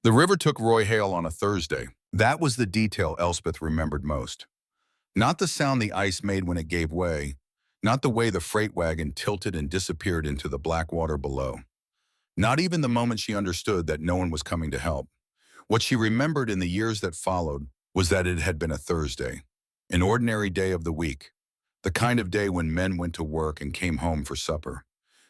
The river took Roy Hale on a Thursday. That was the detail Elspeth remembered most. Not the sound the ice made when it gave way, not the way the freight wagon tilted and disappeared into the black water below. Not even the moment she understood that no one was coming to help. What she remembered in the years that followed was that it had been a Thursday, an ordinary day of the week, the kind of day when men went to work and came home for supper,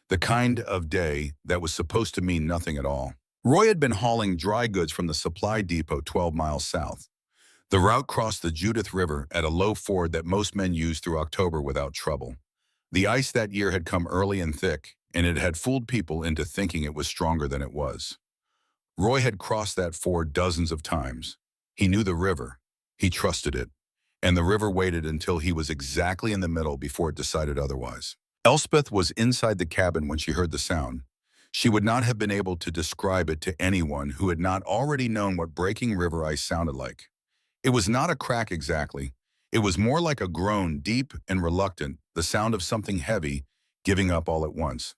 the kind of day that was supposed to mean nothing at all. Roy had been hauling dry goods from the supply depot 12 miles south. The route crossed the Judith River at a low ford that most men used through October without trouble. The ice that year had come early and thick, and it had fooled people into thinking it was stronger than it was. Roy had crossed that ford dozens of times. He knew the river. He trusted it. And the river waited until he was exactly in the middle before it decided otherwise. Elspeth was inside the cabin when she heard the sound. She would not have been able to describe it to anyone who had not already known what breaking river ice sounded like. It was not a crack exactly. It was more like a groan, deep and reluctant, the sound of something heavy, giving up all at once.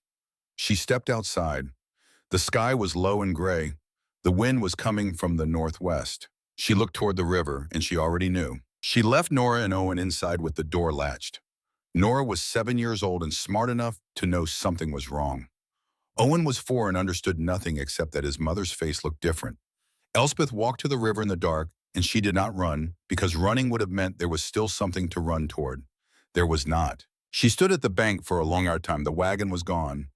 She stepped outside. The sky was low and gray. The wind was coming from the northwest. She looked toward the river, and she already knew. She left Nora and Owen inside with the door latched. Nora was 7 years old and smart enough to know something was wrong. Owen was 4 and understood nothing except that his mother's face looked different. Elspeth walked to the river in the dark, and she did not run, because running would have meant there was still something to run toward. There was not. She stood at the bank for a long time. The wagon was gone.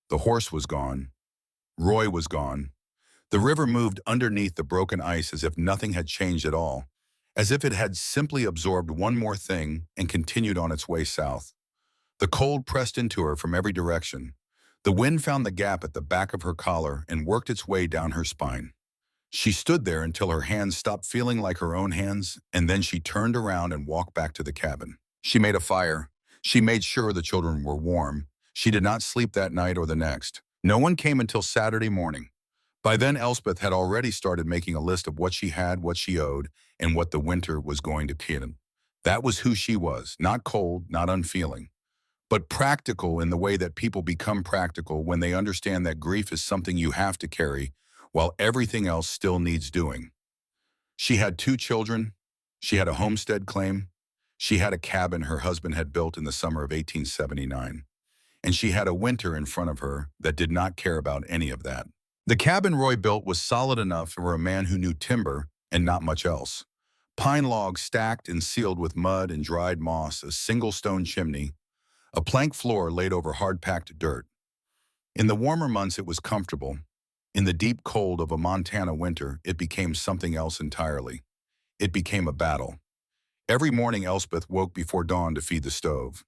The horse was gone. Roy was gone. The river moved underneath the broken ice as if nothing had changed at all, as if it had simply absorbed one more thing and continued on its way south. The cold pressed into her from every direction. The wind found the gap at the back of her collar and worked its way down her spine. She stood there until her hands stopped feeling like her own hands, and then she turned around and walked back to the cabin. She made a fire. She made sure the children were warm. She did not sleep that night or the next. No one came until Saturday morning. By then, Elspeth had already started making a list of what she had, what she owed, and what the winter was going to kid. That was who she was, not cold, not unfeeling, but practical in the way that people become practical when they understand that grief is something you have to carry while everything else still needs doing. She had 2 children. She had a homestead claim. She had a cabin her husband had built in the summer of 1879. And she had a winter in front of her that did not care about any of that. The cabin Roy built was solid enough for a man who knew timber and not much else. Pine logs stacked and sealed with mud and dried moss, a single stone chimney, a plank floor laid over hard-packed dirt. In the warmer months, it was comfortable. In the deep cold of a Montana winter, it became something else entirely. It became a battle. Every morning, Elspeth woke before dawn to feed the stove.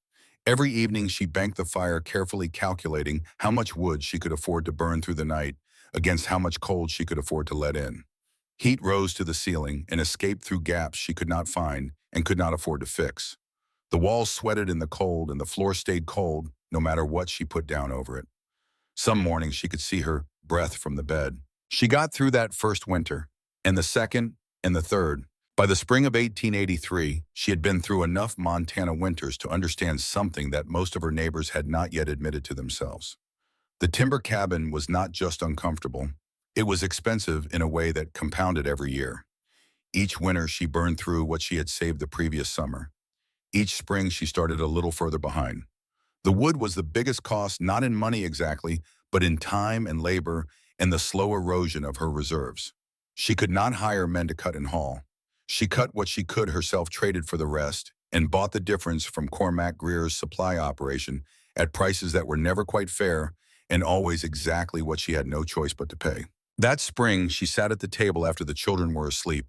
Every evening, she banked the fire, carefully calculating how much wood she could afford to burn through the night against how much cold she could afford to let in. Heat rose to the ceiling and escaped through gaps she could not find and could not afford to fix. The walls sweated in the cold, and the floor stayed cold no matter what she put down over it. Some mornings she could see her breath from the bed. She got through that first winter, and the second, and the third. By the spring of 1883, she had been through enough Montana winters to understand something that most of her neighbors had not yet admitted to themselves. The timber cabin was not just uncomfortable. It was expensive in a way that compounded every year. Each winter, she burned through what she had saved the previous summer. Each spring, she started a little further behind. The wood was the biggest cost, not in money exactly, but in time and labor and the slow erosion of her reserves. She could not hire men to cut and haul. She cut what she could herself, traded for the rest, and bought the difference from Cormac Greer's supply operation at prices that were never quite fair and always exactly what she had no choice but to pay. That spring, she sat at the table after the children were asleep,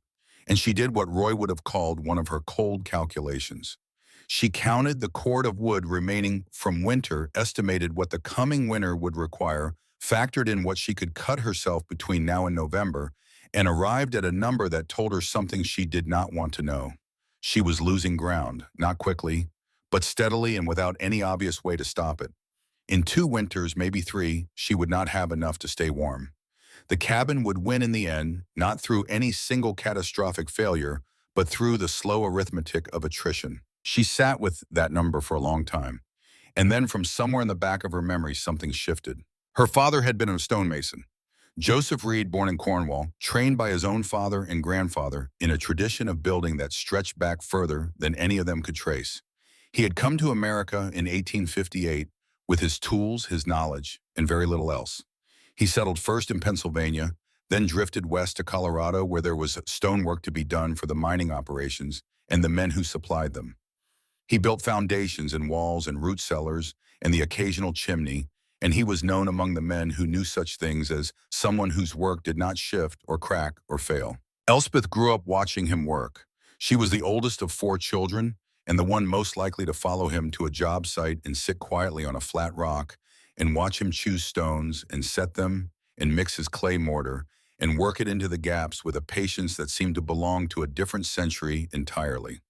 and she did what Roy would have called one of her cold calculations. She counted the cord of wood remaining from winter, estimated what the coming winter would require, factored in what she could cut herself between now and November, and arrived at a number that told her something she did not want to know. She was losing ground, not quickly, but steadily and without any obvious way to stop it. In 2 winters, maybe 3, she would not have enough to stay warm. The cabin would win in the end, not through any single catastrophic failure, but through the slow arithmetic of attrition. She sat with that number for a long time, and then from somewhere in the back of her memory, something shifted. Her father had been a stonemason. Joseph Reed, born in Cornwall, trained by his own father and grandfather in a tradition of building that stretched back further than any of them could trace. He had come to America in 1858 with his tools, his knowledge, and very little else. He settled first in Pennsylvania, then drifted west to Colorado where there was stonework to be done for the mining operations and the men who supplied them. He built foundations and walls and root cellars and the occasional chimney, and he was known among the men who knew such things as someone whose work did not shift or crack or fail. Elspeth grew up watching him work. She was the oldest of four children and the one most likely to follow him to a job site and sit quietly on a flat rock and watch him choose stones and set them and mix his clay mortar and work it into the gaps with a patience that seemed to belong to a different century entirely.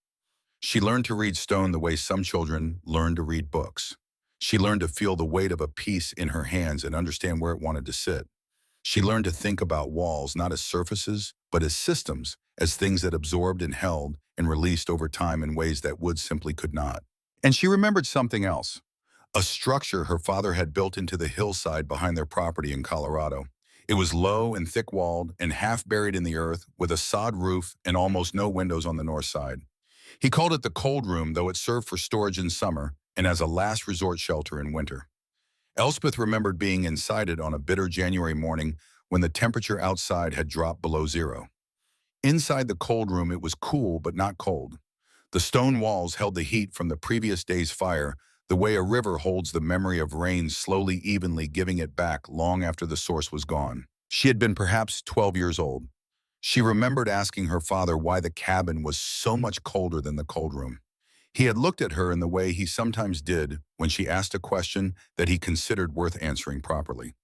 She learned to read stone the way some children learn to read books. She learned to feel the weight of a piece in her hands and understand where it wanted to sit. She learned to think about walls not as surfaces, but as systems, as things that absorbed and held and released over time in ways that wood simply could not. And she remembered something else, a structure her father had built into the hillside behind their property in Colorado. It was low and thick-walled and half buried in the earth with a sod roof and almost no windows on the north side. He called it the cold room, though it served for storage in summer and as a last resort shelter in winter. Elspeth remembered being inside it on a bitter January morning when the temperature outside had dropped below zero. Inside the cold room it was cool but not cold. The stone walls held the heat from the previous day's fire, the way a river holds the memory of rain slowly evenly giving it back long after the source was gone. She had been perhaps 12 years old. She remembered asking her father why the cabin was so much colder than the cold room. He had looked at her in the way he sometimes did when she asked a question that he considered worth answering properly.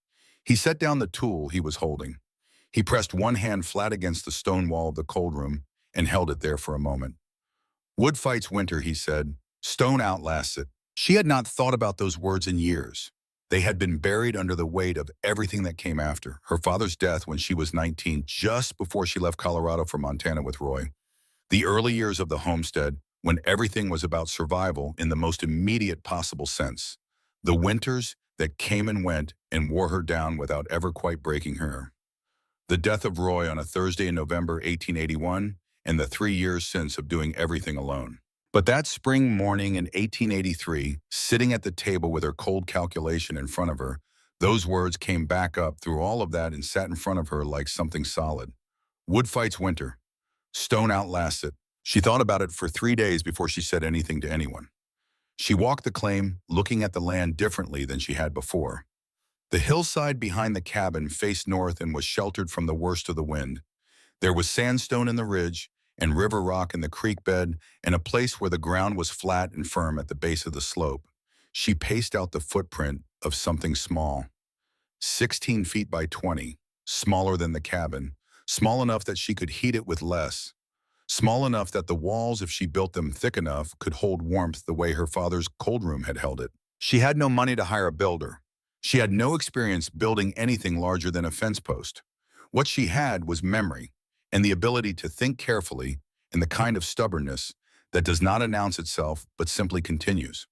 He set down the tool he was holding. He pressed one hand flat against the stone wall of the cold room and held it there for a moment. Wood fights winter, he said. Stone outlasts it. She had not thought about those words in years. They had been buried under the weight of everything that came after. Her father's death when she was 19, just before she left Colorado for Montana with Roy. The early years of the homestead, when everything was about survival in the most immediate possible sense. The winters that came and went and wore her down without ever quite breaking her. The death of Roy on a Thursday in November 1881, and the 3 years since of doing everything alone. But that spring morning in 1883, sitting at the table with her cold calculation in front of her, those words came back up through all of that and sat in front of her like something solid. Wood fights winter. Stone outlasts it. She thought about it for 3 days before she said anything to anyone. She walked the claim, looking at the land differently than she had before. The hillside behind the cabin faced north and was sheltered from the worst of the wind. There was sandstone in the ridge and river rock in the creek bed and a place where the ground was flat and firm at the base of the slope. She paced out the footprint of something small, 16 feet by 20, smaller than the cabin, small enough that she could heat it with less, small enough that the walls, if she built them thick enough, could hold warmth the way her father's cold room had held it. She had no money to hire a builder. She had no experience building anything larger than a fence post. What she had was memory and the ability to think carefully and the kind of stubbornness that does not announce itself but simply continues.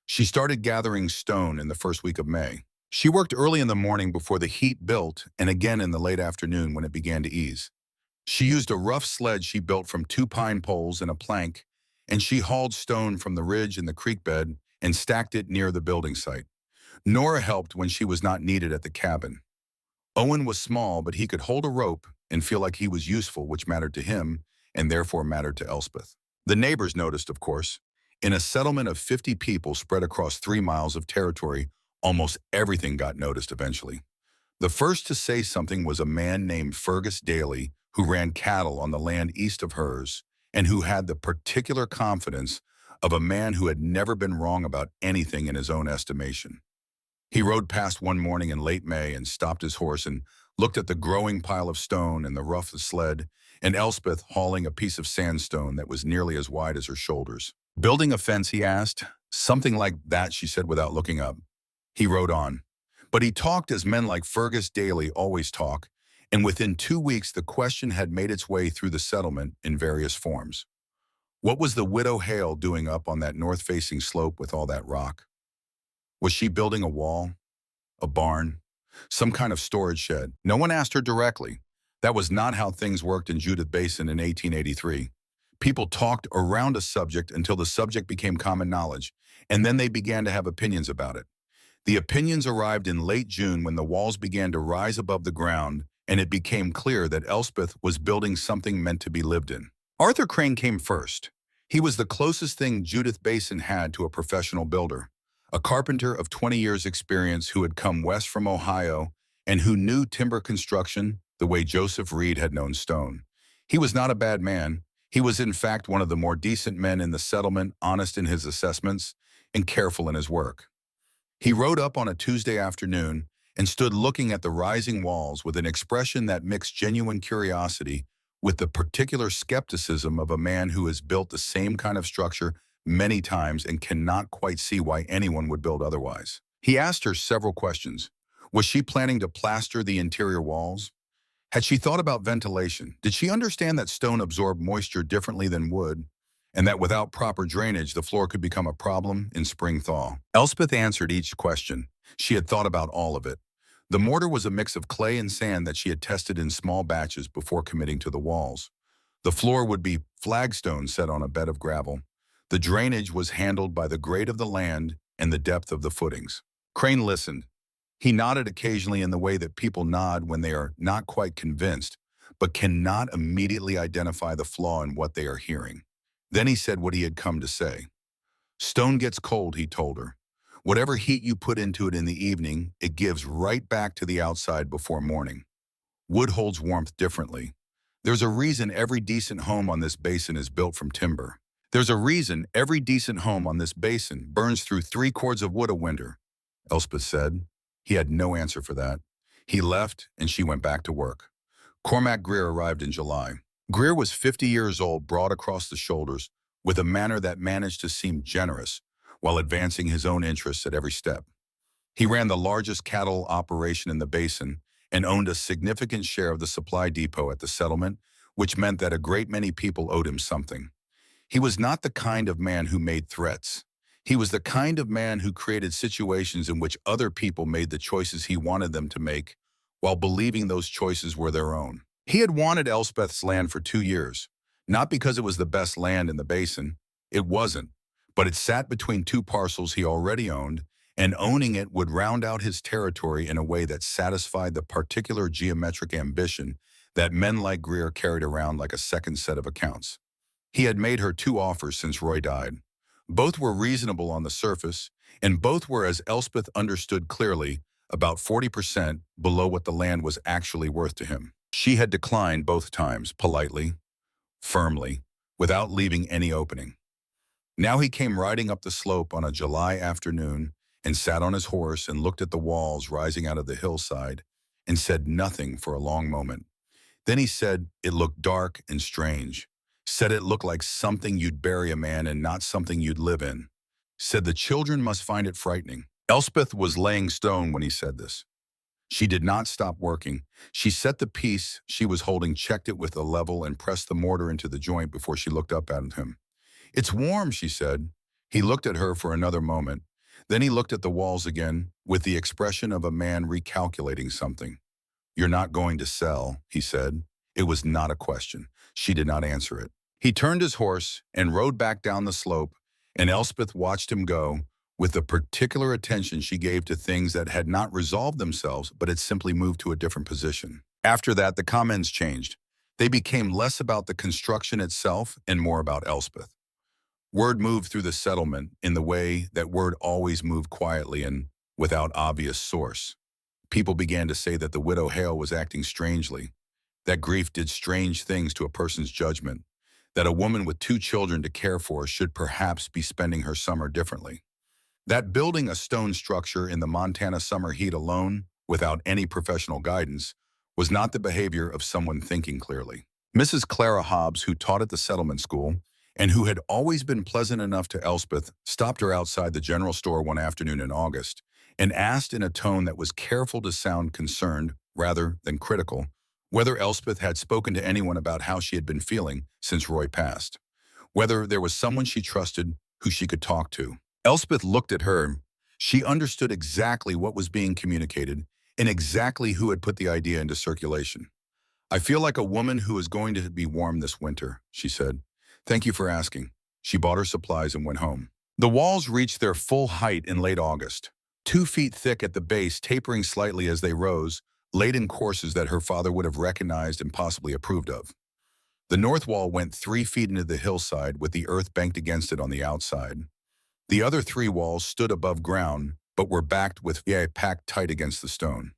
She started gathering stone in the first week of May. She worked early in the morning before the heat built and again in the late afternoon when it began to ease. She used a rough sled she built from 2 pine poles and a plank, and she hauled stone from the ridge in the creek bed and stacked it near the building site. Nora helped when she was not needed at the cabin. Owen was small, but he could hold a rope and feel like he was useful, which mattered to him and therefore mattered to Elspeth. The neighbors noticed, of course. In a settlement of 50 people spread across 3 miles of territory, almost everything got noticed eventually. The first to say something was a man named Fergus Daly, who ran cattle on the land east of hers and who had the particular confidence of a man who had never been wrong about anything in his own estimation. He rode past one morning in late May and stopped his horse and looked at the growing pile of stone and the rough sled, and Elspeth hauling a piece of sandstone that was nearly as wide as her shoulders. Building a fence, he asked. Something like that, she said without looking up. He rode on. But he talked as men like Fergus Daly always talk, and within 2 weeks the question had made its way through the settlement in various forms. What was the widow Hale doing up on that north-facing slope with all that rock? Was she building a wall? A barn? some kind of storage shed. No one asked her directly. That was not how things worked in Judith Basin in 1883. People talked around a subject until the subject became common knowledge, and then they began to have opinions about it. The opinions arrived in late June when the walls began to rise above the ground, and it became clear that Elspeth was building something meant to be lived in. Arthur Crane came first. He was the closest thing Judith Basin had to a professional builder, a carpenter of 20 years' experience who had come west from Ohio and who knew timber construction the way Joseph Reed had known stone. He was not a bad man. He was in fact one of the more decent men in the settlement, honest in his assessments and careful in his work. He rode up on a Tuesday afternoon and stood looking at the rising walls with an expression that mixed genuine curiosity with the particular skepticism of a man who has built the same kind of structure many times and cannot quite see why anyone would build otherwise. He asked her several questions. Was she planning to plaster the interior walls? Had she thought about ventilation? Did she understand that stone absorbed moisture differently than wood, and that without proper drainage, the floor could become a problem in spring thaw? Elspeth answered each question. She had thought about all of it. The mortar was a mix of clay and sand that she had tested in small batches before committing to the walls. The floor would be flagstone set on a bed of gravel. The drainage was handled by the grade of the land and the depth of the footings. Crane listened. He nodded occasionally in the way that people nod when they are not quite convinced, but cannot immediately identify the flaw in what they are hearing. Then he said what he had come to say. Stone gets cold, he told her. Whatever heat you put into it in the evening, it gives right back to the outside before morning. Wood holds warmth differently. There's a reason every decent home on this basin is built from timber. There's a reason every decent home on this basin burns through 3 cords of wood a winter, Elspeth said. He had no answer for that. He left, and she went back to work. Cormac Greer arrived in July. Greer was 50 years old, broad across the shoulders, with a manner that managed to seem generous, while advancing his own interests at every step. He ran the largest cattle operation in the basin and owned a significant share of the supply depot at the settlement, which meant that a great many people owed him something. He was not the kind of man who made threats. He was the kind of man who created situations in which other people made the choices he wanted them to make, while believing those choices were their own. He had wanted Elspeth's land for 2 years, not because it was the best land in the basin. It wasn't, but it sat between 2 parcels he already owned, and owning it would round out his territory in a way that satisfied the particular geometric ambition that men like Greer carried around like a second set of accounts. He had made her 2 offers since Roy died. Both were reasonable on the surface, and both were, as Elspeth understood clearly, about 40% below what the land was actually worth to him. She had declined both times, politely, firmly, without leaving any opening. Now he came riding up the slope on a July afternoon and sat on his horse and looked at the walls rising out of the hillside and said nothing for a long moment. Then he said it looked dark and strange. Said it looked like something you'd bury a man and not something you'd live in. Said the children must find it frightening. Elspeth was laying stone when he said this. She did not stop working. She set the piece she was holding, checked it with a level, and pressed the mortar into the joint before she looked up at him. It's warm, she said. He looked at her for another moment. Then he looked at the walls again with the expression of a man recalculating something. You're not going to sell, he said. It was not a question. She did not answer it. He turned his horse and rode back down the slope, and Elspeth watched him go with the particular attention she gave to things that had not resolved themselves but had simply moved to a different position. After that, the comments changed. They became less about the construction itself and more about Elspeth. Word moved through the settlement in the way that word always moved, quietly and without obvious source. People began to say that the widow Hale was acting strangely, that grief did strange things to a person's judgment, that a woman with 2 children to care for should perhaps be spending her summer differently. That building a stone structure in the Montana summer heat alone, without any professional guidance, was not the behavior of someone thinking clearly. Mrs. Clara Hobbs, who taught at the settlement school, and who had always been pleasant enough to Elspeth, stopped her outside the general store one afternoon in August and asked in a tone that was careful to sound concerned rather than critical whether Elspeth had spoken to anyone about how she had been feeling since Roy passed, whether there was someone she trusted who she could talk to. Elspeth looked at her. She understood exactly what was being communicated, and exactly who had put the idea into circulation. "I feel like a woman who is going to be warm this winter," she said. "Thank you for asking." She bought her supplies and went home. The walls reached their full height in late August, 2 feet thick at the base, tapering slightly as they rose, laid in courses that her father would have recognized and possibly approved of. The north wall went 3 feet into the hillside with the earth banked against it on the outside. The other three walls stood above ground, but were backed with packed tight against the stone.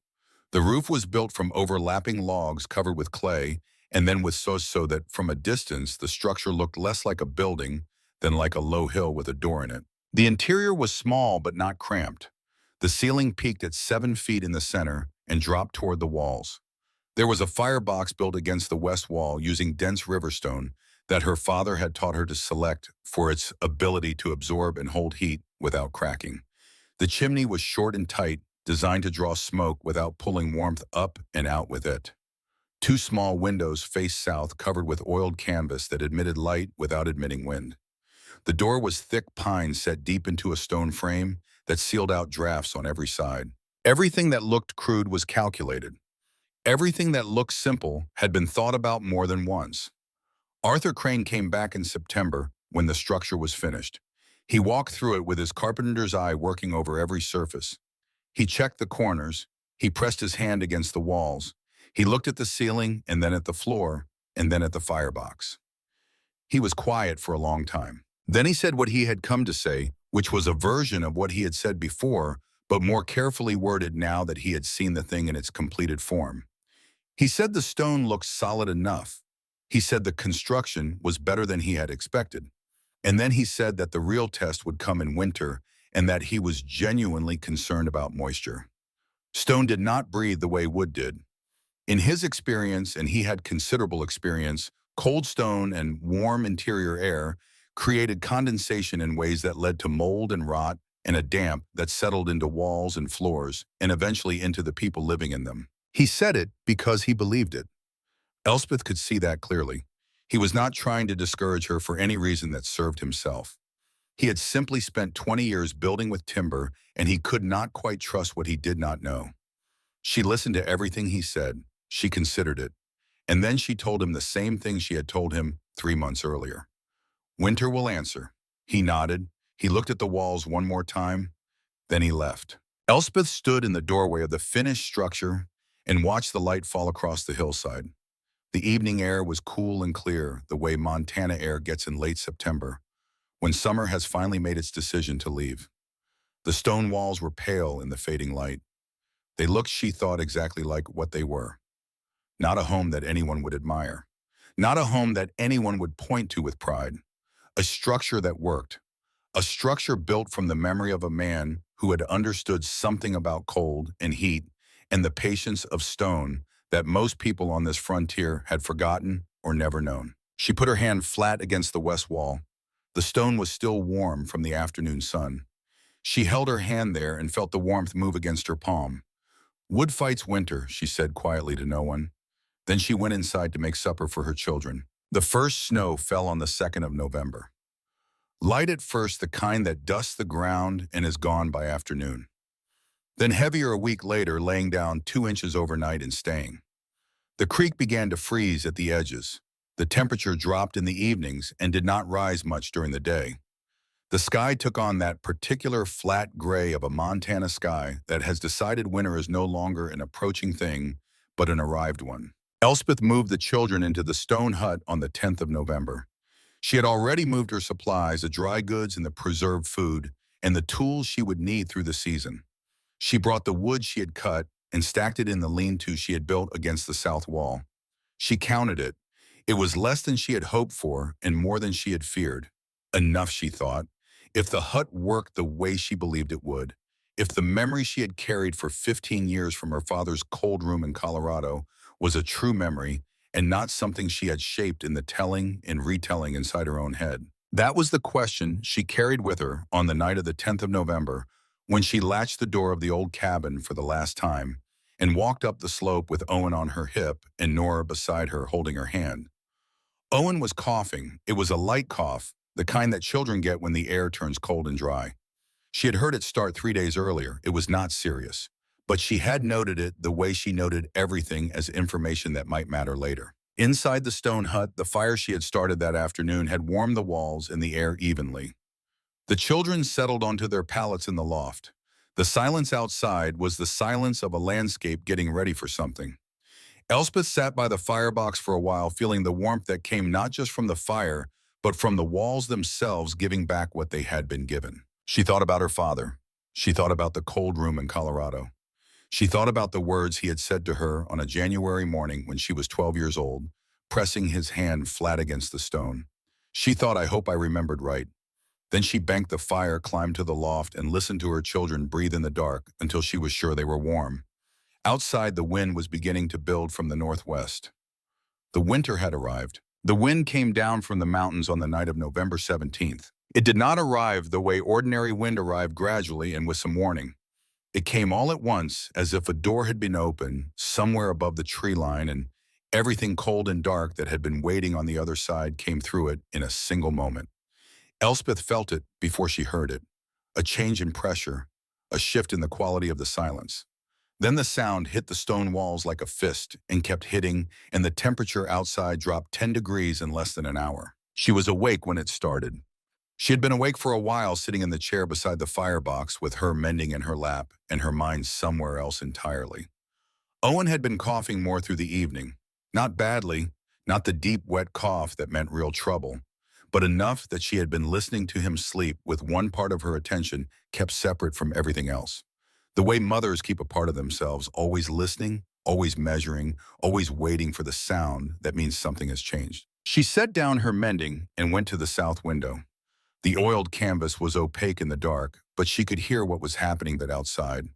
The roof was built from overlapping logs covered with clay and then with so that from a distance the structure looked less like a building than like a low hill with a door in it. The interior was small but not cramped. The ceiling peaked at 7 feet in the center and dropped toward the walls. There was a firebox built against the west wall using dense riverstone that her father had taught her to select for its ability to absorb and hold heat without cracking. The chimney was short and tight, designed to draw smoke without pulling warmth up and out with it. Two small windows faced south, covered with oiled canvas that admitted light without admitting wind. The door was thick pine set deep into a stone frame that sealed out drafts on every side. Everything that looked crude was calculated. Everything that looked simple had been thought about more than once. Arthur Crane came back in September when the structure was finished. He walked through it with his carpenter's eye working over every surface. He checked the corners. He pressed his hand against the walls. He looked at the ceiling and then at the floor and then at the firebox. He was quiet for a long time. Then he said what he had come to say, which was a version of what he had said before, but more carefully worded now that he had seen the thing in its completed form. He said the stone looked solid enough. He said the construction was better than he had expected. And then he said that the real test would come in winter and that he was genuinely concerned about moisture. Stone did not breathe the way wood did. In his experience, and he had considerable experience, cold stone and warm interior air created condensation in ways that led to mold and rot and a damp that settled into walls and floors and eventually into the people living in them. He said it because he believed it. Elspeth could see that clearly. He was not trying to discourage her for any reason that served himself. He had simply spent 20 years building with timber, and he could not quite trust what he did not know. She listened to everything he said. She considered it. And then she told him the same thing she had told him 3 months earlier. "Winter will answer." He nodded. He looked at the walls one more time. Then he left. Elspeth stood in the doorway of the finished structure and watched the light fall across the hillside. The evening air was cool and clear, the way Montana air gets in late September, when summer has finally made its decision to leave. The stone walls were pale in the fading light. They looked, she thought, exactly like what they were. Not a home that anyone would admire. Not a home that anyone would point to with pride. A structure that worked. A structure built from the memory of a man who had understood something about cold and heat and the patience of stone that most people on this frontier had forgotten or never known. She put her hand flat against the west wall. The stone was still warm from the afternoon sun. She held her hand there and felt the warmth move against her palm. "Wood fights winter," she said quietly to no one. Then she went inside to make supper for her children. The first snow fell on the 2nd of November. Light at first, the kind that dusts the ground and is gone by afternoon. Then heavier a week later, laying down 2 inches overnight and staying. The creek began to freeze at the edges. The temperature dropped in the evenings and did not rise much during the day. The sky took on that particular flat gray of a Montana sky that has decided winter is no longer an approaching thing, but an arrived one. Elspeth moved the children into the stone hut on the 10th of November. She had already moved her supplies, the dry goods and the preserved food, and the tools she would need through the season. She brought the wood she had cut and stacked it in the lean-to she had built against the south wall. She counted it. It was less than she had hoped for and more than she had feared. Enough, she thought. If the hut worked the way she believed it would, if the memory she had carried for 15 years from her father's cold room in Colorado was a true memory and not something she had shaped in the telling and retelling inside her own head. That was the question she carried with her on the night of the 10th of November when she latched the door of the old cabin for the last time and walked up the slope with Owen on her hip and Nora beside her holding her hand. Owen was coughing. It was a light cough, the kind that children get when the air turns cold and dry. She had heard it start 3 days earlier. It was not serious, but she had noted it the way she noted everything as information that might matter later. Inside the stone hut, the fire she had started that afternoon had warmed the walls and the air evenly. The children settled onto their pallets in the loft. The silence outside was the silence of a landscape getting ready for something. Elspeth sat by the firebox for a while, feeling the warmth that came not just from the fire, but from the walls themselves giving back what they had been given. She thought about her father. She thought about the cold room in Colorado. She thought about the words he had said to her on a January morning when she was 12 years old, pressing his hand flat against the stone. She thought, I hope I remembered right. Then she banked the fire, climbed to the loft, and listened to her children breathe in the dark until she was sure they were warm. Outside, the wind was beginning to build from the northwest. The winter had arrived. The wind came down from the mountains on the night of November 17th. It did not arrive the way ordinary wind arrived, gradually and with some warning. It came all at once, as if a door had been opened somewhere above the tree line, and everything cold and dark that had been waiting on the other side came through it in a single moment. Elspeth felt it before she heard it, a change in pressure, a shift in the quality of the silence. Then the sound hit the stone walls like a fist and kept hitting, and the temperature outside dropped 10 degrees in less than an hour. She was awake when it started. She had been awake for a while, sitting in the chair beside the firebox with her mending in her lap and her mind somewhere else entirely. Owen had been coughing more through the evening. Not badly, not the deep, wet cough that meant real trouble, but enough that she had been listening to him sleep with one part of her attention kept separate from everything else. The way mothers keep a part of themselves, always listening, always measuring, always waiting for the sound that means something has changed. She set down her mending and went to the south window. The oiled canvas was opaque in the dark, but she could hear what was happening outside.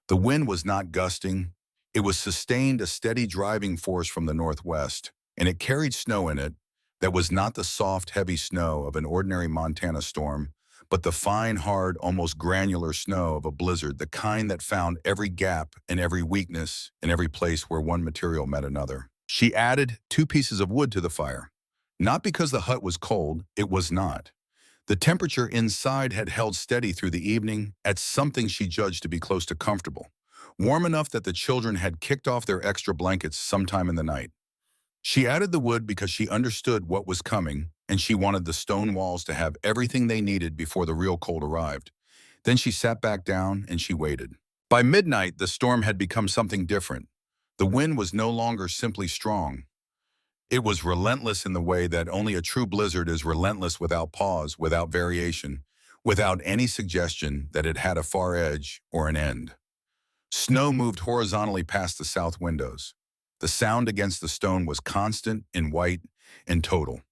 The wind was not gusting. It was sustained, a steady driving force from the northwest, and it carried snow in it that was not the soft, heavy snow of an ordinary Montana storm, but the fine, hard, almost granular snow of a blizzard, the kind that found every gap and every weakness in every place where one material met another. She added 2 pieces of wood to the fire. Not because the hut was cold, it was not. The temperature inside had held steady through the evening at something she judged to be close to comfortable, warm enough that the children had kicked off their extra blankets sometime in the night. She added the wood because she understood what was coming, and she wanted the stone walls to have everything they needed before the real cold arrived. Then she sat back down and she waited. By midnight, the storm had become something different. The wind was no longer simply strong. It was relentless in the way that only a true blizzard is relentless, without pause, without variation, without any suggestion that it had a far edge or an end. Snow moved horizontally past the south windows. The sound against the stone was constant and white and total.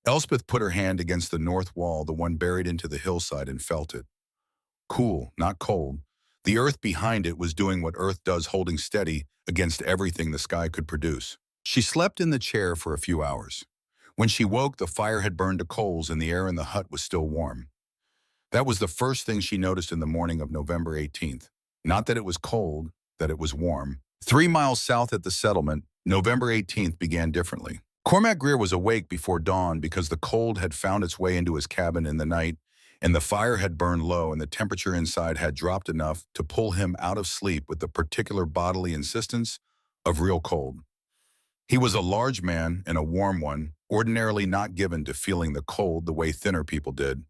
Elspeth put her hand against the north wall, the one buried into the hillside, and felt it. Cool, not cold. The earth behind it was doing what earth does, holding steady against everything the sky could produce. She slept in the chair for a few hours. When she woke, the fire had burned to coals and the air in the hut was still warm. That was the first thing she noticed in the morning of November 18th. Not that it was cold, that it was warm. 3 miles south at the settlement, November 18th began differently. Cormac Greer was awake before dawn because the cold had found its way into his cabin in the night, and the fire had burned low and the temperature inside had dropped enough to pull him out of sleep with the particular bodily insistence of real cold. He was a large man and a warm one, ordinarily not given to feeling the cold the way thinner people did.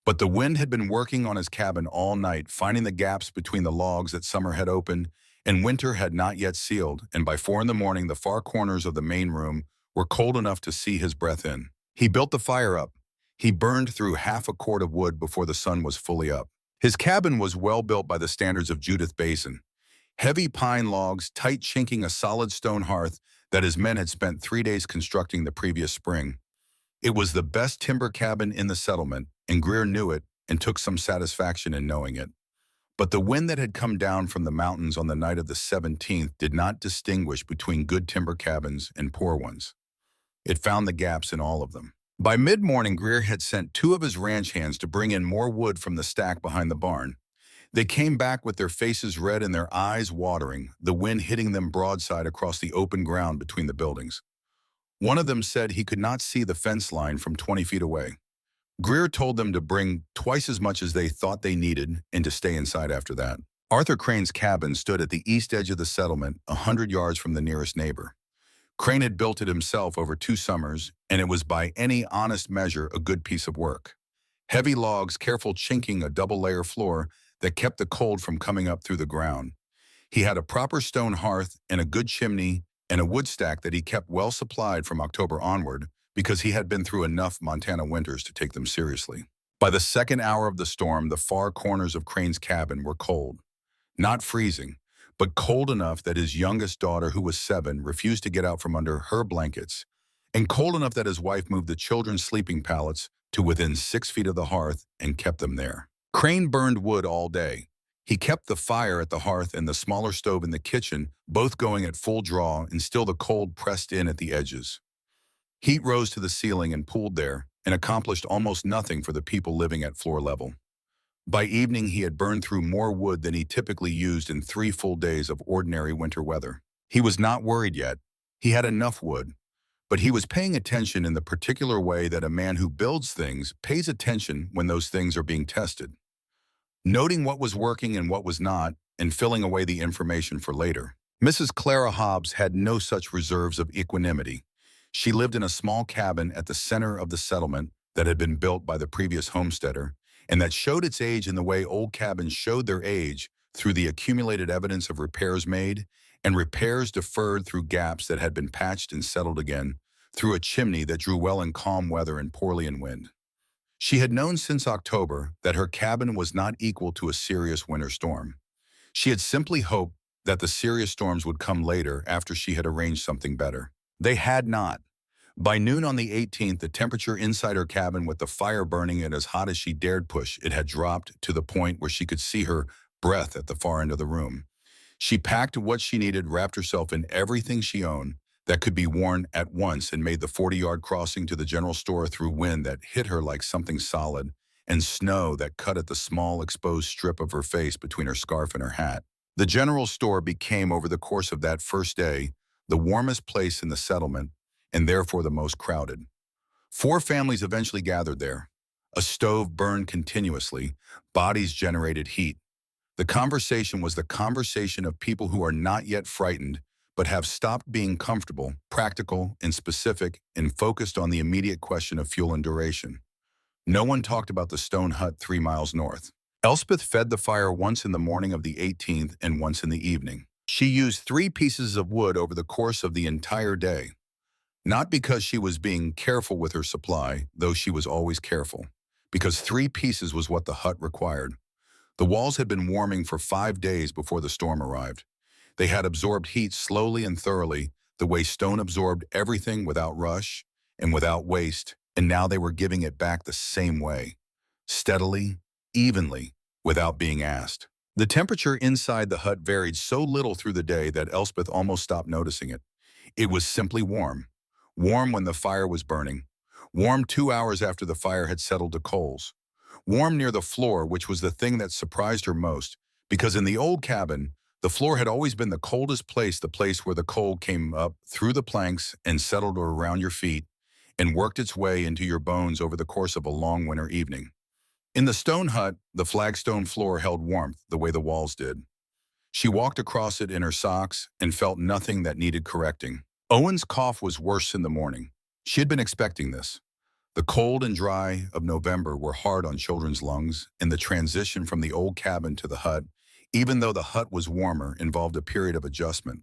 But the wind had been working on his cabin all night, finding the gaps between the logs that summer had opened and winter had not yet sealed, and by 4 in the morning the far corners of the main room were cold enough to see his breath in. He built the fire up. He burned through half a cord of wood before the sun was fully up. His cabin was well built by the standards of Judith Basin. Heavy pine logs, tight chinking a solid stone hearth that his men had spent 3 days constructing the previous spring. It was the best timber cabin in the settlement, and Greer knew it and took some satisfaction in knowing it. But the wind that had come down from the mountains on the night of the 17th did not distinguish between good timber cabins and poor ones. It found the gaps in all of them. By mid-morning, Greer had sent 2 of his ranch hands to bring in more wood from the stack behind the barn. They came back with their faces red and their eyes watering, the wind hitting them broadside across the open ground between the buildings. One of them said he could not see the fence line from 20 feet away. Greer told them to bring twice as much as they thought they needed and to stay inside after that. Arthur Crane's cabin stood at the east edge of the settlement, 100 yards from the nearest neighbor. Crane had built it himself over 2 summers, and it was by any honest measure a good piece of work. Heavy logs, careful chinking a double-layer floor that kept the cold from coming up through the ground. He had a proper stone hearth and a good chimney and a wood stack that he kept well supplied from October onward because he had been through enough Montana winters to take them seriously. By the second hour of the storm, the far corners of Crane's cabin were cold. Not freezing, but cold enough that his youngest daughter, who was 7, refused to get out from under her blankets, and cold enough that his wife moved the children's sleeping pallets to within 6 feet of the hearth and kept them there. Crane burned wood all day. He kept the fire at the hearth and the smaller stove in the kitchen, both going at full draw, and still the cold pressed in at the edges. Heat rose to the ceiling and pooled there, and accomplished almost nothing for the people living at floor level. By evening, he had burned through more wood than he typically used in 3 full days of ordinary winter weather. He was not worried yet. He had enough wood, but he was paying attention in the particular way that a man who builds things pays attention when those things are being tested, noting what was working and what was not, and filling away the information for later. Mrs. Clara Hobbs had no such reserves of equanimity. She lived in a small cabin at the center of the settlement that had been built by the previous homesteader, and that showed its age in the way old cabins showed their age through the accumulated evidence of repairs made and repairs deferred through gaps that had been patched and settled again, through a chimney that drew well in calm weather and poorly in wind. She had known since October that her cabin was not equal to a serious winter storm. She had simply hoped that the serious storms would come later after she had arranged something better. They had not. By noon on the 18th, the temperature inside her cabin, with the fire burning it as hot as she dared push, it had dropped to the point where she could see her breath at the far end of the room. She packed what she needed, wrapped herself in everything she owned that could be worn at once, and made the 40-yard crossing to the general store through wind that hit her like something solid and snow that cut at the small exposed strip of her face between her scarf and her hat. The general store became, over the course of that first day, the warmest place in the settlement, and therefore the most crowded. 4 families eventually gathered there. A stove burned continuously. Bodies generated heat. The conversation was the conversation of people who are not yet frightened, but have stopped being comfortable, practical, and specific, and focused on the immediate question of fuel and duration. No one talked about the stone hut 3 miles north. Elspeth fed the fire once in the morning of the 18th and once in the evening. She used 3 pieces of wood over the course of the entire day. Not because she was being careful with her supply, though she was always careful, because 3 pieces was what the hut required. The walls had been warming for 5 days before the storm arrived. They had absorbed heat slowly and thoroughly, the way stone absorbed everything, without rush and without waste, and now they were giving it back the same way, steadily, evenly, without being asked. The temperature inside the hut varied so little through the day that Elspeth almost stopped noticing it. It was simply warm. Warm when the fire was burning. Warm 2 hours after the fire had settled to coals. Warm near the floor, which was the thing that surprised her most, because in the old cabin, the floor had always been the coldest place, the place where the cold came up through the planks and settled around your feet and worked its way into your bones over the course of a long winter evening. In the stone hut, the flagstone floor held warmth the way the walls did. She walked across it in her socks and felt nothing that needed correcting. Owen's cough was worse in the morning. She had been expecting this. The cold and dry of November were hard on children's lungs, and the transition from the old cabin to the hut, even though the hut was warmer, involved a period of adjustment.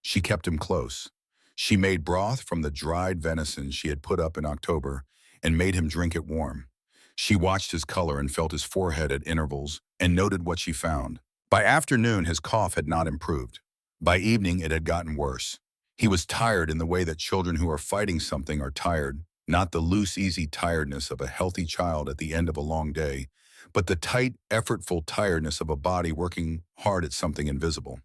She kept him close. She made broth from the dried venison she had put up in October and made him drink it warm. She watched his color and felt his forehead at intervals and noted what she found. By afternoon, his cough had not improved. By evening, it had gotten worse. He was tired in the way that children who are fighting something are tired, not the loose, easy tiredness of a healthy child at the end of a long day, but the tight, effortful tiredness of a body working hard at something invisible.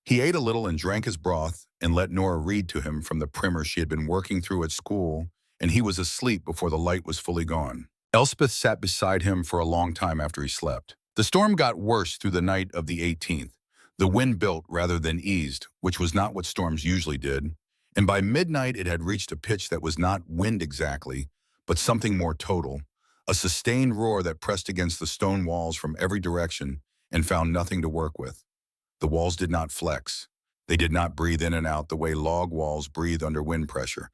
He ate a little and drank his broth and let Nora read to him from the primer she had been working through at school, and he was asleep before the light was fully gone. Elspeth sat beside him for a long time after he slept. The storm got worse through the night of the 18th. The wind built rather than eased, which was not what storms usually did, and by midnight it had reached a pitch that was not wind exactly, but something more total, a sustained roar that pressed against the stone walls from every direction and found nothing to work with. The walls did not flex. They did not breathe in and out the way log walls breathe under wind pressure.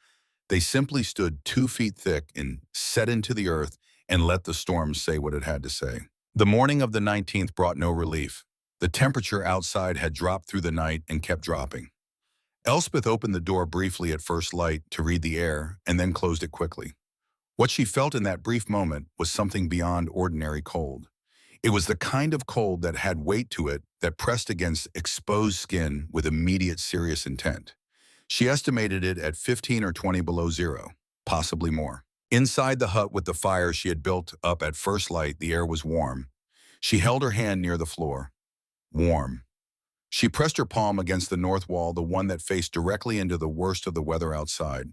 They simply stood 2 feet thick and set into the earth and let the storm say what it had to say. The morning of the 19th brought no relief. The temperature outside had dropped through the night and kept dropping. Elspeth opened the door briefly at first light to read the air and then closed it quickly. What she felt in that brief moment was something beyond ordinary cold. It was the kind of cold that had weight to it, that pressed against exposed skin with immediate serious intent. She estimated it at 15 or 20 below zero, possibly more. Inside the hut with the fire she had built up at first light, the air was warm. She held her hand near the floor. Warm. She pressed her palm against the north wall, the one that faced directly into the worst of the weather outside.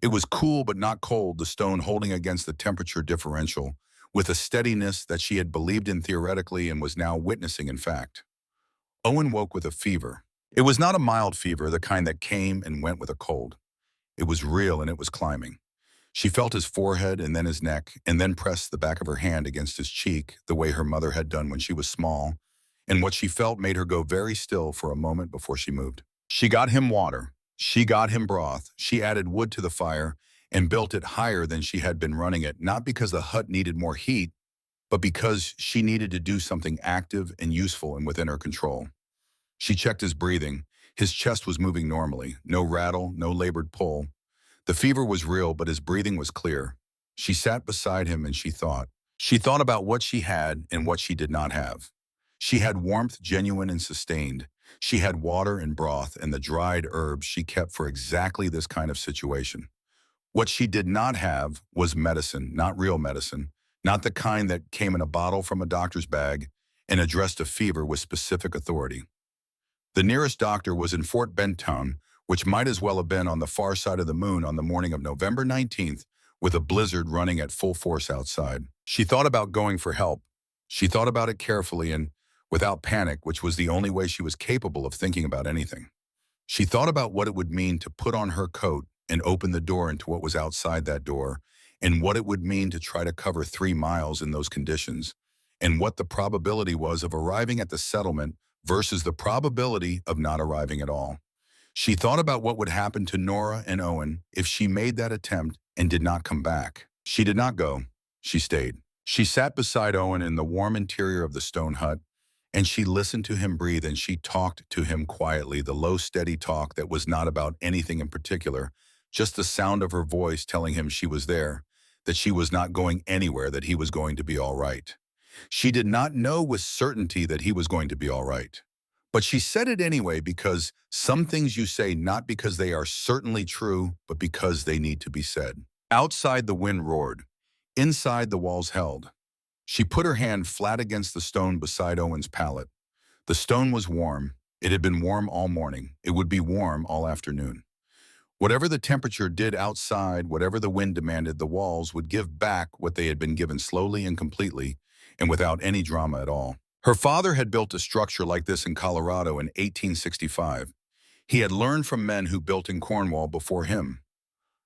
It was cool but not cold, the stone holding against the temperature differential, with a steadiness that she had believed in theoretically and was now witnessing in fact. Owen woke with a fever. It was not a mild fever, the kind that came and went with a cold. It was real and it was climbing. She felt his forehead and then his neck, and then pressed the back of her hand against his cheek the way her mother had done when she was small, and what she felt made her go very still for a moment before she moved. She got him water. She got him broth. She added wood to the fire and built it higher than she had been running it, not because the hut needed more heat, but because she needed to do something active and useful and within her control. She checked his breathing. His chest was moving normally, no rattle, no labored pull. The fever was real, but his breathing was clear. She sat beside him and she thought. She thought about what she had and what she did not have. She had warmth, genuine and sustained. She had water and broth and the dried herbs she kept for exactly this kind of situation. What she did not have was medicine, not real medicine, not the kind that came in a bottle from a doctor's bag and addressed a fever with specific authority. The nearest doctor was in Fort Benton, which might as well have been on the far side of the moon on the morning of November 19th, with a blizzard running at full force outside. She thought about going for help. She thought about it carefully and without panic, which was the only way she was capable of thinking about anything. She thought about what it would mean to put on her coat and open the door into what was outside that door, and what it would mean to try to cover 3 miles in those conditions, and what the probability was of arriving at the settlement versus the probability of not arriving at all. She thought about what would happen to Nora and Owen if she made that attempt and did not come back. She did not go. She stayed. She sat beside Owen in the warm interior of the stone hut, and she listened to him breathe, and she talked to him quietly, the low, steady talk that was not about anything in particular, just the sound of her voice telling him she was there, that she was not going anywhere, that he was going to be all right. She did not know with certainty that he was going to be all right. But she said it anyway, because some things you say not because they are certainly true, but because they need to be said. Outside, the wind roared. Inside, the walls held. She put her hand flat against the stone beside Owen's pallet. The stone was warm. It had been warm all morning. It would be warm all afternoon. Whatever the temperature did outside, whatever the wind demanded, the walls would give back what they had been given slowly and completely, and without any drama at all. Her father had built a structure like this in Colorado in 1865. He had learned from men who built in Cornwall before him.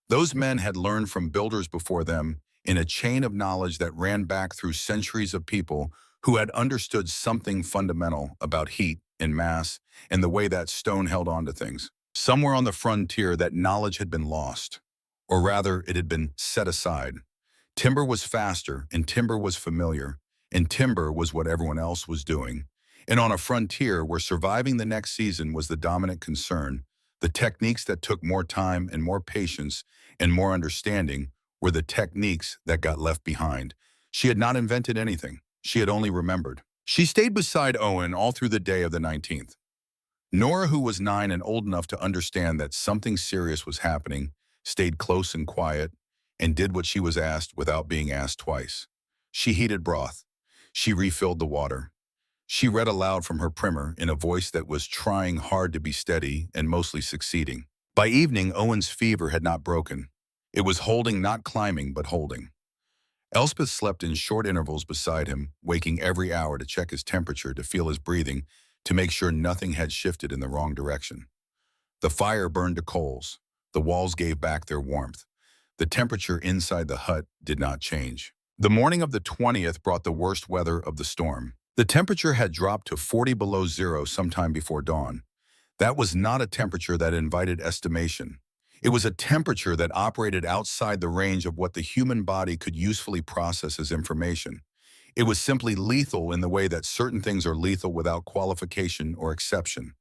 Those men had learned from builders before them in a chain of knowledge that ran back through centuries of people who had understood something fundamental about heat and mass and the way that stone held on to things. Somewhere on the frontier, that knowledge had been lost, or rather, it had been set aside. Timber was faster, and timber was familiar, and timber was what everyone else was doing. And on a frontier where surviving the next season was the dominant concern, the techniques that took more time and more patience and more understanding were the techniques that got left behind. She had not invented anything. She had only remembered. She stayed beside Owen all through the day of the 19th. Nora, who was 9 and old enough to understand that something serious was happening, stayed close and quiet and did what she was asked without being asked twice. She heated broth. She refilled the water. She read aloud from her primer in a voice that was trying hard to be steady and mostly succeeding. By evening, Owen's fever had not broken. It was holding, not climbing, but holding. Elspeth slept in short intervals beside him, waking every hour to check his temperature, to feel his breathing, to make sure nothing had shifted in the wrong direction. The fire burned to coals. The walls gave back their warmth. The temperature inside the hut did not change. The morning of the 20th brought the worst weather of the storm. The temperature had dropped to 40 below zero sometime before dawn. That was not a temperature that invited estimation. It was a temperature that operated outside the range of what the human body could usefully process as information. It was simply lethal in the way that certain things are lethal without qualification or exception.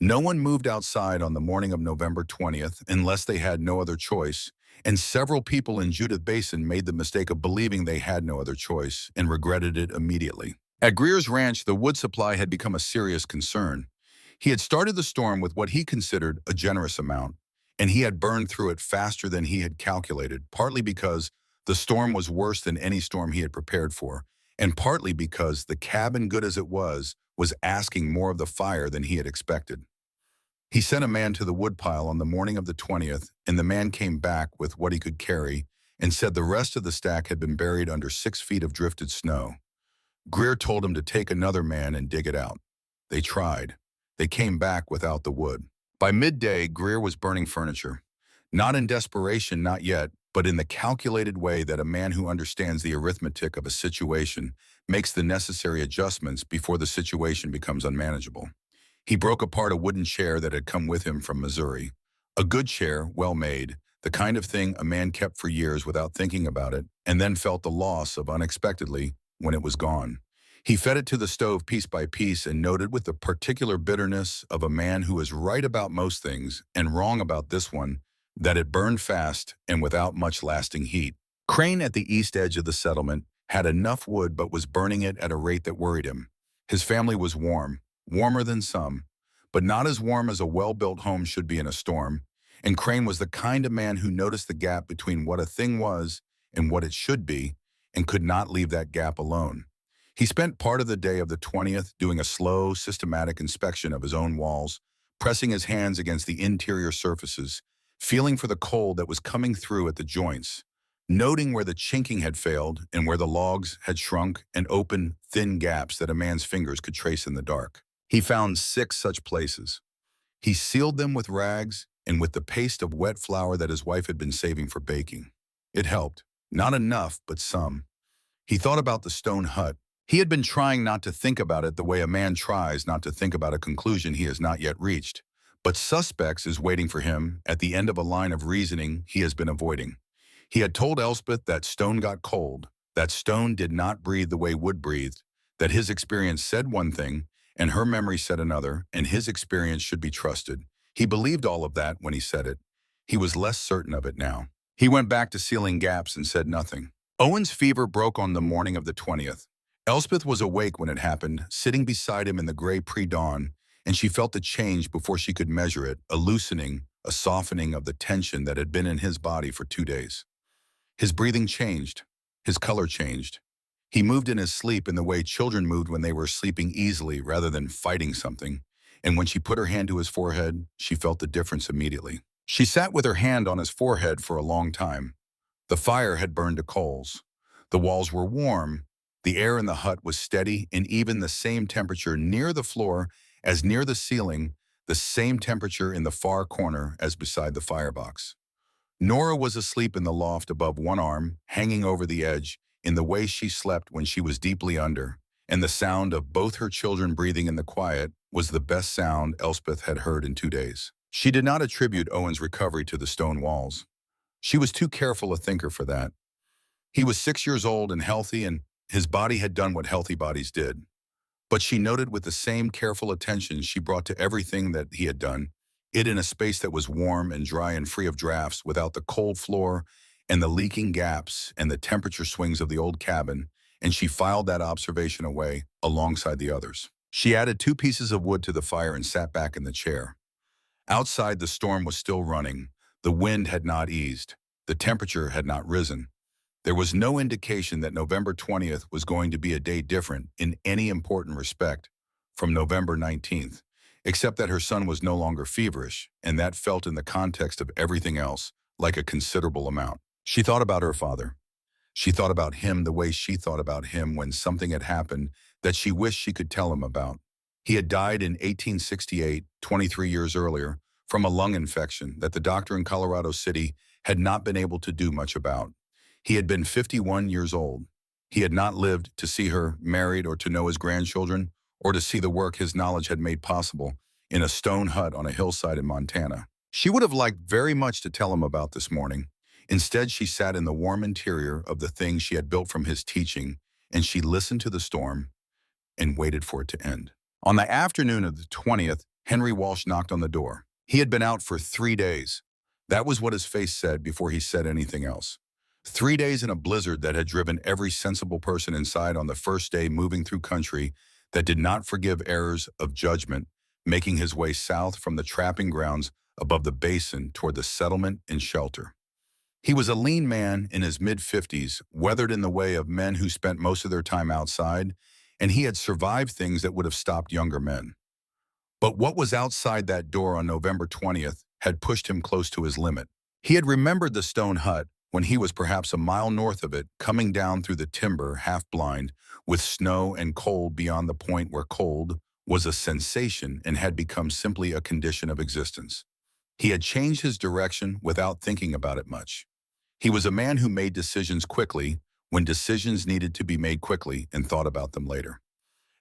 No one moved outside on the morning of November 20th unless they had no other choice, and several people in Judith Basin made the mistake of believing they had no other choice and regretted it immediately. At Greer's ranch, the wood supply had become a serious concern. He had started the storm with what he considered a generous amount, and he had burned through it faster than he had calculated, partly because the storm was worse than any storm he had prepared for, and partly because the cabin, good as it was asking more of the fire than he had expected. He sent a man to the woodpile on the morning of the 20th, and the man came back with what he could carry and said the rest of the stack had been buried under 6 feet of drifted snow. Greer told him to take another man and dig it out. They tried. They came back without the wood. By midday, Greer was burning furniture. Not in desperation, not yet, but in the calculated way that a man who understands the arithmetic of a situation makes the necessary adjustments before the situation becomes unmanageable. He broke apart a wooden chair that had come with him from Missouri. A good chair, well made, the kind of thing a man kept for years without thinking about it, and then felt the loss of unexpectedly when it was gone. He fed it to the stove piece by piece and noted with the particular bitterness of a man who is right about most things and wrong about this one, that it burned fast and without much lasting heat. Crane at the east edge of the settlement had enough wood but was burning it at a rate that worried him. His family was warm, warmer than some, but not as warm as a well-built home should be in a storm, and Crane was the kind of man who noticed the gap between what a thing was and what it should be and could not leave that gap alone. He spent part of the day of the 20th doing a slow, systematic inspection of his own walls, pressing his hands against the interior surfaces, feeling for the cold that was coming through at the joints, noting where the chinking had failed and where the logs had shrunk and opened thin gaps that a man's fingers could trace in the dark. He found 6 such places. He sealed them with rags and with the paste of wet flour that his wife had been saving for baking. It helped. Not enough, but some. He thought about the stone hut. He had been trying not to think about it the way a man tries not to think about a conclusion he has not yet reached. But suspects is waiting for him at the end of a line of reasoning he has been avoiding. He had told Elspeth that stone got cold, that stone did not breathe the way wood breathed, that his experience said one thing, and her memory said another, and his experience should be trusted. He believed all of that when he said it. He was less certain of it now. He went back to sealing gaps and said nothing. Owen's fever broke on the morning of the 20th. Elspeth was awake when it happened, sitting beside him in the gray pre-dawn, and she felt the change before she could measure it, a loosening, a softening of the tension that had been in his body for 2 days. His breathing changed. His color changed. He moved in his sleep in the way children moved when they were sleeping easily rather than fighting something, and when she put her hand to his forehead, she felt the difference immediately. She sat with her hand on his forehead for a long time. The fire had burned to coals. The walls were warm. The air in the hut was steady and even the same temperature near the floor as near the ceiling, the same temperature in the far corner as beside the firebox. Nora was asleep in the loft above one arm, hanging over the edge, in the way she slept when she was deeply under, and the sound of both her children breathing in the quiet was the best sound Elspeth had heard in 2 days. She did not attribute Owen's recovery to the stone walls. She was too careful a thinker for that. He was 6 years old and healthy, and his body had done what healthy bodies did. But she noted with the same careful attention she brought to everything that he had done, it in a space that was warm and dry and free of drafts without the cold floor and the leaking gaps and the temperature swings of the old cabin, and she filed that observation away alongside the others. She added 2 pieces of wood to the fire and sat back in the chair. Outside, the storm was still running. The wind had not eased. The temperature had not risen. There was no indication that November 20th was going to be a day different in any important respect from November 19th, except that her son was no longer feverish, and that felt in the context of everything else like a considerable amount. She thought about her father. She thought about him the way she thought about him when something had happened that she wished she could tell him about. He had died in 1868, 23 years earlier, from a lung infection that the doctor in Colorado City had not been able to do much about. He had been 51 years old. He had not lived to see her married or to know his grandchildren or to see the work his knowledge had made possible in a stone hut on a hillside in Montana. She would have liked very much to tell him about this morning. Instead, she sat in the warm interior of the thing she had built from his teaching, and she listened to the storm and waited for it to end. On the afternoon of the 20th, Henry Walsh knocked on the door. He had been out for 3 days. That was what his face said before he said anything else. 3 days in a blizzard that had driven every sensible person inside on the first day, moving through country that did not forgive errors of judgment, making his way south from the trapping grounds above the basin toward the settlement and shelter. He was a lean man in his mid-50s, weathered in the way of men who spent most of their time outside, and he had survived things that would have stopped younger men. But what was outside that door on November 20th had pushed him close to his limit. He had remembered the stone hut when he was perhaps a mile north of it, coming down through the timber, half-blind, with snow and cold beyond the point where cold was a sensation and had become simply a condition of existence. He had changed his direction without thinking about it much. He was a man who made decisions quickly when decisions needed to be made quickly and thought about them later.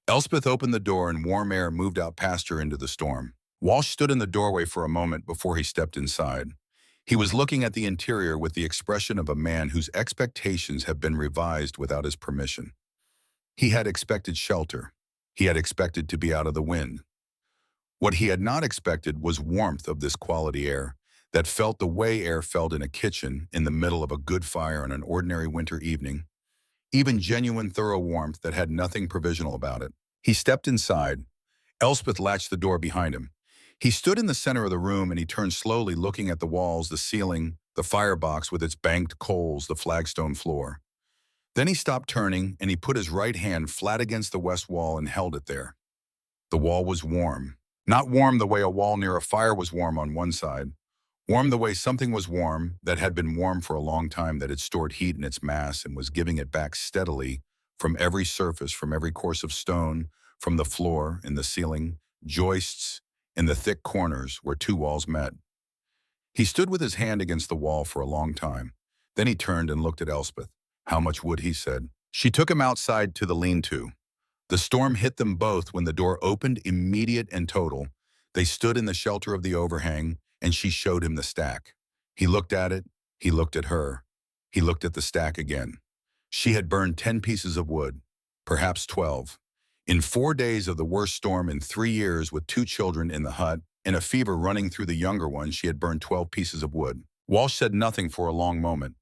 Elspeth opened the door and warm air moved out past her into the storm. Walsh stood in the doorway for a moment before he stepped inside. He was looking at the interior with the expression of a man whose expectations have been revised without his permission. He had expected shelter. He had expected to be out of the wind. What he had not expected was warmth of this quality air that felt the way air felt in a kitchen in the middle of a good fire on an ordinary winter evening, even genuine thorough warmth that had nothing provisional about it. He stepped inside. Elspeth latched the door behind him. He stood in the center of the room and he turned slowly, looking at the walls, the ceiling, the firebox with its banked coals, the flagstone floor. Then he stopped turning and he put his right hand flat against the west wall and held it there. The wall was warm. Not warm the way a wall near a fire was warm on one side. Warm the way something was warm that had been warm for a long time, that had stored heat in its mass and was giving it back steadily from every surface, from every course of stone, from the floor and the ceiling, joists, in the thick corners where two walls met. He stood with his hand against the wall for a long time. Then he turned and looked at Elspeth. How much wood, he said. She took him outside to the lean-to. The storm hit them both when the door opened, immediate and total. They stood in the shelter of the overhang, and she showed him the stack. He looked at it. He looked at her. He looked at the stack again. She had burned 10 pieces of wood, perhaps 12. In 4 days of the worst storm in 3 years, with 2 children in the hut and a fever running through the younger one, she had burned 12 pieces of wood. Walsh said nothing for a long moment.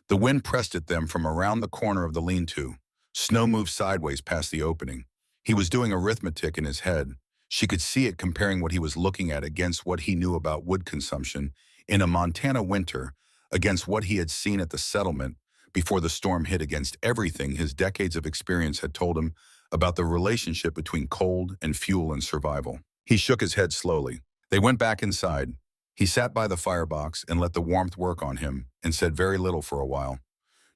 The wind pressed at them from around the corner of the lean-to. Snow moved sideways past the opening. He was doing arithmetic in his head. She could see it, comparing what he was looking at against what he knew about wood consumption in a Montana winter, against what he had seen at the settlement before the storm hit, against everything his decades of experience had told him about the relationship between cold and fuel and survival. He shook his head slowly. They went back inside. He sat by the firebox and let the warmth work on him and said very little for a while.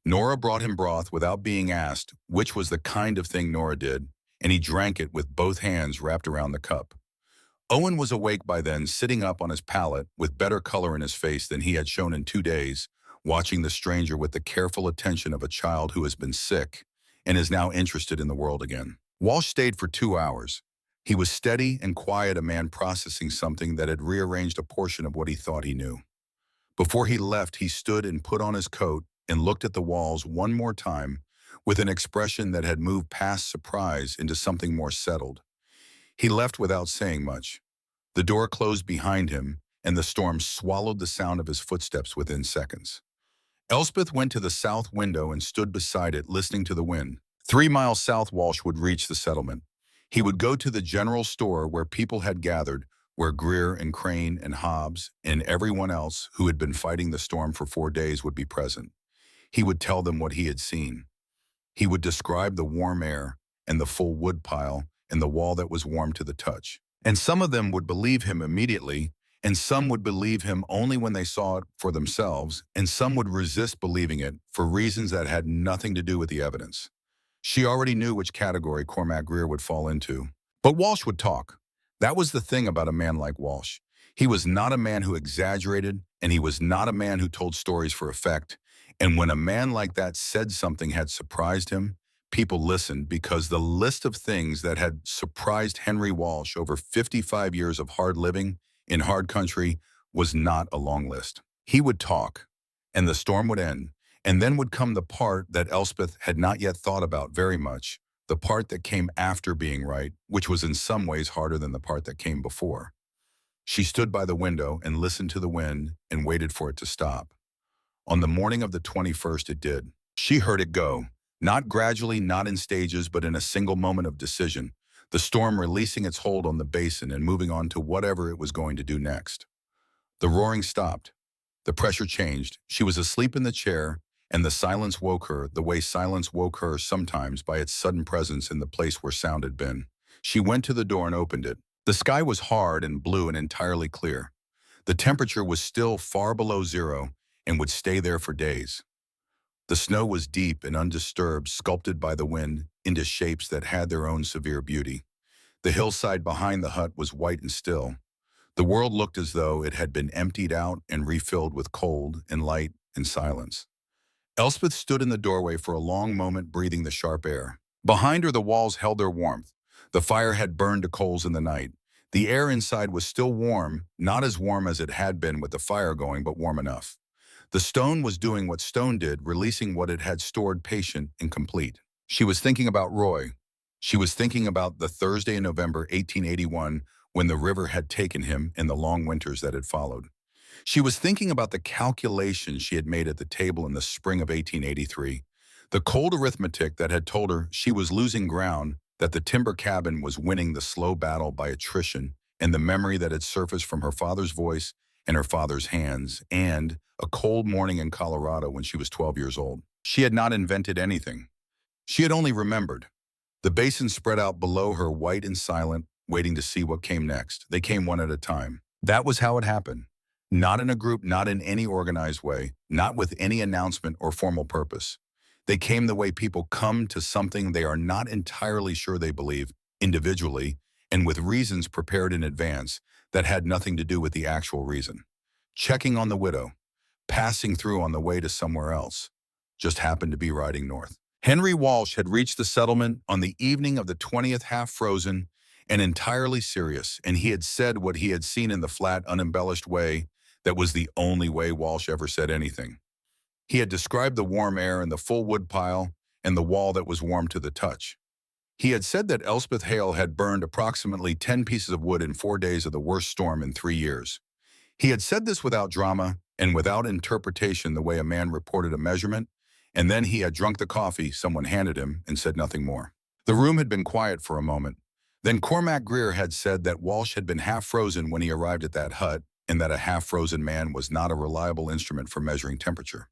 Nora brought him broth without being asked, which was the kind of thing Nora did, and he drank it with both hands wrapped around the cup. Owen was awake by then, sitting up on his pallet with better color in his face than he had shown in 2 days, watching the stranger with the careful attention of a child who has been sick and is now interested in the world again. Walsh stayed for 2 hours. He was steady and quiet, a man processing something that had rearranged a portion of what he thought he knew. Before he left, he stood and put on his coat and looked at the walls one more time with an expression that had moved past surprise into something more settled. He left without saying much. The door closed behind him, and the storm swallowed the sound of his footsteps within seconds. Elspeth went to the south window and stood beside it, listening to the wind. 3 miles south, Walsh would reach the settlement. He would go to the general store where people had gathered, where Greer and Crane and Hobbs and everyone else who had been fighting the storm for 4 days would be present. He would tell them what he had seen. He would describe the warm air and the full wood pile and the wall that was warm to the touch. And some of them would believe him immediately, and some would believe him only when they saw it for themselves, and some would resist believing it for reasons that had nothing to do with the evidence. She already knew which category Cormac Greer would fall into. But Walsh would talk. That was the thing about a man like Walsh. He was not a man who exaggerated, and he was not a man who told stories for effect. And when a man like that said something had surprised him, People listened because the list of things that had surprised Henry Walsh over 55 years of hard living in hard country was not a long list. He would talk, and the storm would end, and then would come the part that Elspeth had not yet thought about very much, the part that came after being right, which was in some ways harder than the part that came before. She stood by the window and listened to the wind and waited for it to stop. On the morning of the 21st, it did. She heard it go, not gradually, not in stages, but in a single moment of decision, the storm releasing its hold on the basin and moving on to whatever it was going to do next. The roaring stopped. The pressure changed. She was asleep in the chair, and the silence woke her the way silence woke her sometimes by its sudden presence in the place where sound had been. She went to the door and opened it. The sky was hard and blue and entirely clear. The temperature was still far below zero and would stay there for days. The snow was deep and undisturbed, sculpted by the wind into shapes that had their own severe beauty. The hillside behind the hut was white and still. The world looked as though it had been emptied out and refilled with cold and light and silence. Elspeth stood in the doorway for a long moment, breathing the sharp air. Behind her, the walls held their warmth. The fire had burned to coals in the night. The air inside was still warm, not as warm as it had been with the fire going, but warm enough. The stone was doing what stone did, releasing what it had stored, patient and complete. She was thinking about Roy. She was thinking about the Thursday in November 1881 when the river had taken him and the long winters that had followed. She was thinking about the calculations she had made at the table in the spring of 1883, the cold arithmetic that had told her she was losing ground, that the timber cabin was winning the slow battle by attrition, and the memory that had surfaced from her father's voice and her father's hands, and a cold morning in Colorado when she was 12 years old. She had not invented anything. She had only remembered. The basin spread out below her, white and silent, waiting to see what came next. They came one at a time. That was how it happened. Not in a group, not in any organized way, not with any announcement or formal purpose. They came the way people come to something they are not entirely sure they believe, individually, and with reasons prepared in advance that had nothing to do with the actual reason. Checking on the widow, passing through on the way to somewhere else, just happened to be riding north. Henry Walsh had reached the settlement on the evening of the 20th, half frozen and entirely serious, and he had said what he had seen in the flat, unembellished way that was the only way Walsh ever said anything. He had described the warm air and the full wood pile and the wall that was warm to the touch. He had said that Elspeth Hale had burned approximately 10 pieces of wood in 4 days of the worst storm in 3 years. He had said this without drama and without interpretation, the way a man reported a measurement, and then he had drunk the coffee someone handed him and said nothing more. The room had been quiet for a moment. Then Cormac Greer had said that Walsh had been half frozen when he arrived at that hut, and that a half-frozen man was not a reliable instrument for measuring temperature.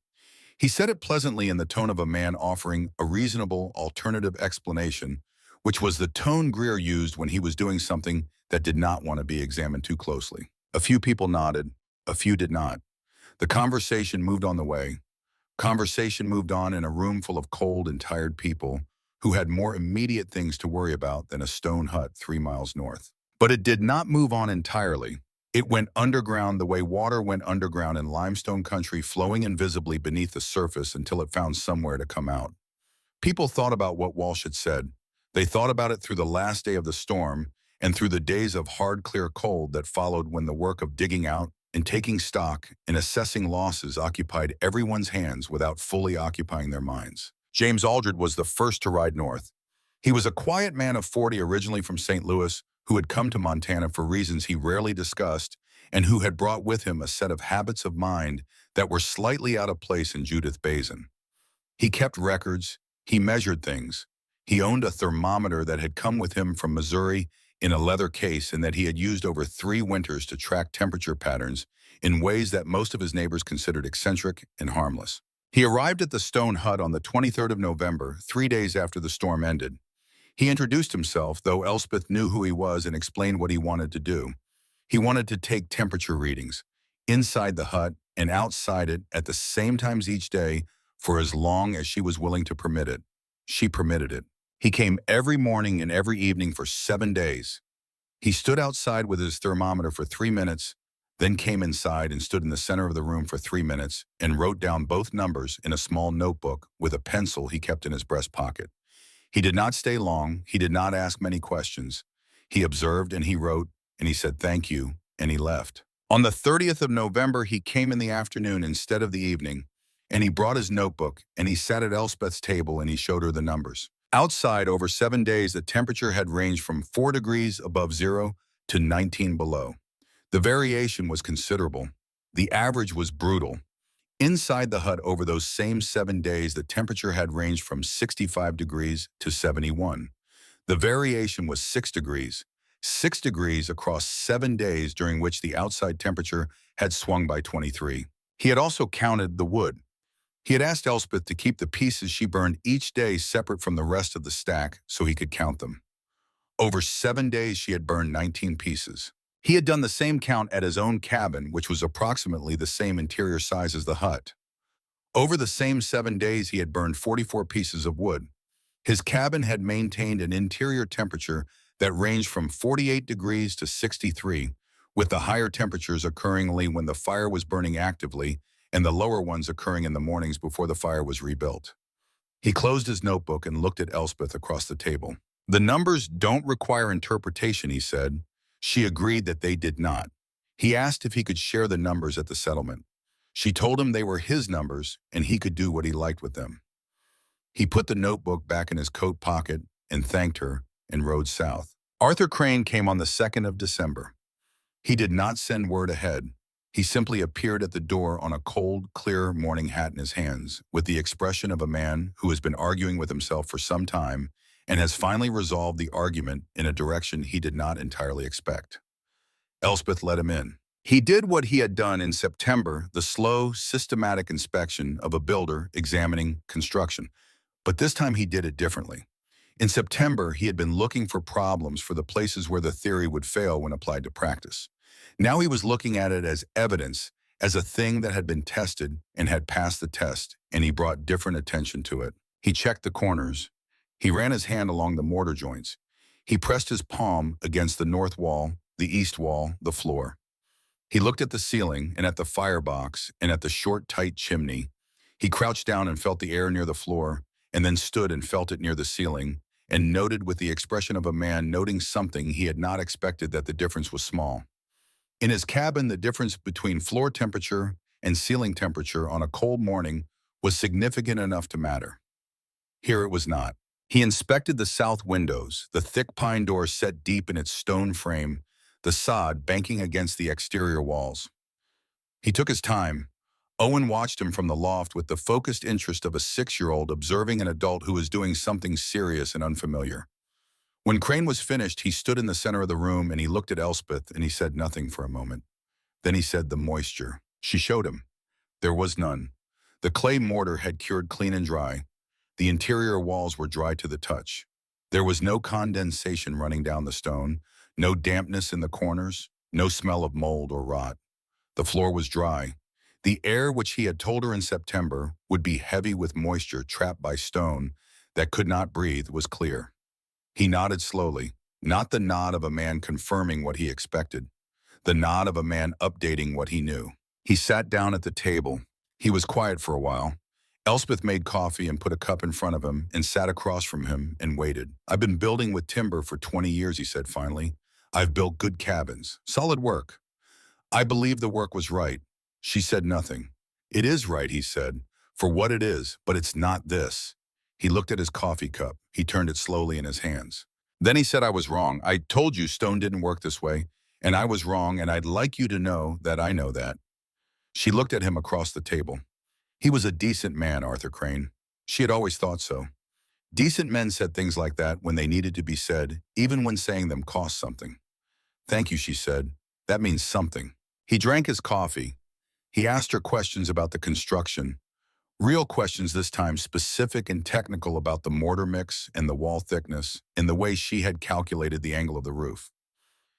He said it pleasantly in the tone of a man offering a reasonable alternative explanation, which was the tone Greer used when he was doing something that did not want to be examined too closely. A few people nodded, a few did not. The conversation moved on the way. Conversation moved on in a room full of cold and tired people who had more immediate things to worry about than a stone hut 3 miles north. But it did not move on entirely. It went underground the way water went underground in limestone country, flowing invisibly beneath the surface until it found somewhere to come out. People thought about what Walsh had said. They thought about it through the last day of the storm and through the days of hard, clear cold that followed, when the work of digging out and taking stock and assessing losses occupied everyone's hands without fully occupying their minds. James Aldred was the first to ride north. He was a quiet man of 40, originally from St. Louis, who had come to Montana for reasons he rarely discussed, and who had brought with him a set of habits of mind that were slightly out of place in Judith Basin. He kept records, he measured things. He owned a thermometer that had come with him from Missouri in a leather case, and that he had used over 3 winters to track temperature patterns in ways that most of his neighbors considered eccentric and harmless. He arrived at the stone hut on the 23rd of November, 3 days after the storm ended. He introduced himself, though Elspeth knew who he was, and explained what he wanted to do. He wanted to take temperature readings, inside the hut and outside it at the same times each day for as long as she was willing to permit it. She permitted it. He came every morning and every evening for 7 days. He stood outside with his thermometer for 3 minutes, then came inside and stood in the center of the room for 3 minutes and wrote down both numbers in a small notebook with a pencil he kept in his breast pocket. He did not stay long. He did not ask many questions. He observed and he wrote and he said thank you and he left. On the 30th of November, he came in the afternoon instead of the evening, and he brought his notebook and he sat at Elspeth's table and he showed her the numbers. Outside, over 7 days, the temperature had ranged from 4 degrees above zero to 19 below. The variation was considerable. The average was brutal. Inside the hut over those same 7 days, the temperature had ranged from 65 degrees to 71. The variation was 6 degrees across 7 days, during which the outside temperature had swung by 23. He had also counted the wood. He had asked Elspeth to keep the pieces she burned each day separate from the rest of the stack so he could count them. Over 7 days, she had burned 19 pieces. He had done the same count at his own cabin, which was approximately the same interior size as the hut. Over the same 7 days, he had burned 44 pieces of wood. His cabin had maintained an interior temperature that ranged from 48 degrees to 63, with the higher temperatures occurring only when the fire was burning actively and the lower ones occurring in the mornings before the fire was rebuilt. He closed his notebook and looked at Elspeth across the table. "The numbers don't require interpretation," he said. She agreed that they did not. He asked if he could share the numbers at the settlement. She told him they were his numbers and he could do what he liked with them. He put the notebook back in his coat pocket and thanked her and rode south. Arthur Crane came on the 2nd of December. He did not send word ahead. He simply appeared at the door on a cold, clear morning hat in his hands, with the expression of a man who has been arguing with himself for some time and has finally resolved the argument in a direction he did not entirely expect. Elspeth let him in. He did what he had done in September, the slow, systematic inspection of a builder examining construction. But this time he did it differently. In September, he had been looking for problems for the places where the theory would fail when applied to practice. Now he was looking at it as evidence, as a thing that had been tested and had passed the test, and he brought different attention to it. He checked the corners. He ran his hand along the mortar joints. He pressed his palm against the north wall, the east wall, the floor. He looked at the ceiling and at the firebox and at the short, tight chimney. He crouched down and felt the air near the floor, and then stood and felt it near the ceiling, and noted with the expression of a man noting something he had not expected that the difference was small. In his cabin, the difference between floor temperature and ceiling temperature on a cold morning was significant enough to matter. Here it was not. He inspected the south windows, the thick pine door set deep in its stone frame, the sod banking against the exterior walls. He took his time. Owen watched him from the loft with the focused interest of a 6-year-old observing an adult who was doing something serious and unfamiliar. When Crane was finished, he stood in the center of the room and he looked at Elspeth and he said nothing for a moment. Then he said the moisture. She showed him. There was none. The clay mortar had cured clean and dry. The interior walls were dry to the touch. There was no condensation running down the stone, no dampness in the corners, no smell of mold or rot. The floor was dry. The air, which he had told her in September would be heavy with moisture trapped by stone that could not breathe, was clear. He nodded slowly, not the nod of a man confirming what he expected, the nod of a man updating what he knew. He sat down at the table. He was quiet for a while. Elspeth made coffee and put a cup in front of him and sat across from him and waited. "I've been building with timber for 20 years, he said finally. "I've built good cabins, solid work. I believe the work was right." She said nothing. "It is right," he said, "for what it is, but it's not this." He looked at his coffee cup. He turned it slowly in his hands. Then he said, "I was wrong. I told you stone didn't work this way, and I was wrong, and I'd like you to know that I know that." She looked at him across the table. He was a decent man, Arthur Crane. She had always thought so. Decent men said things like that when they needed to be said, even when saying them cost something. "Thank you," she said. "That means something." He drank his coffee. He asked her questions about the construction. Real questions this time, specific and technical about the mortar mix and the wall thickness and the way she had calculated the angle of the roof.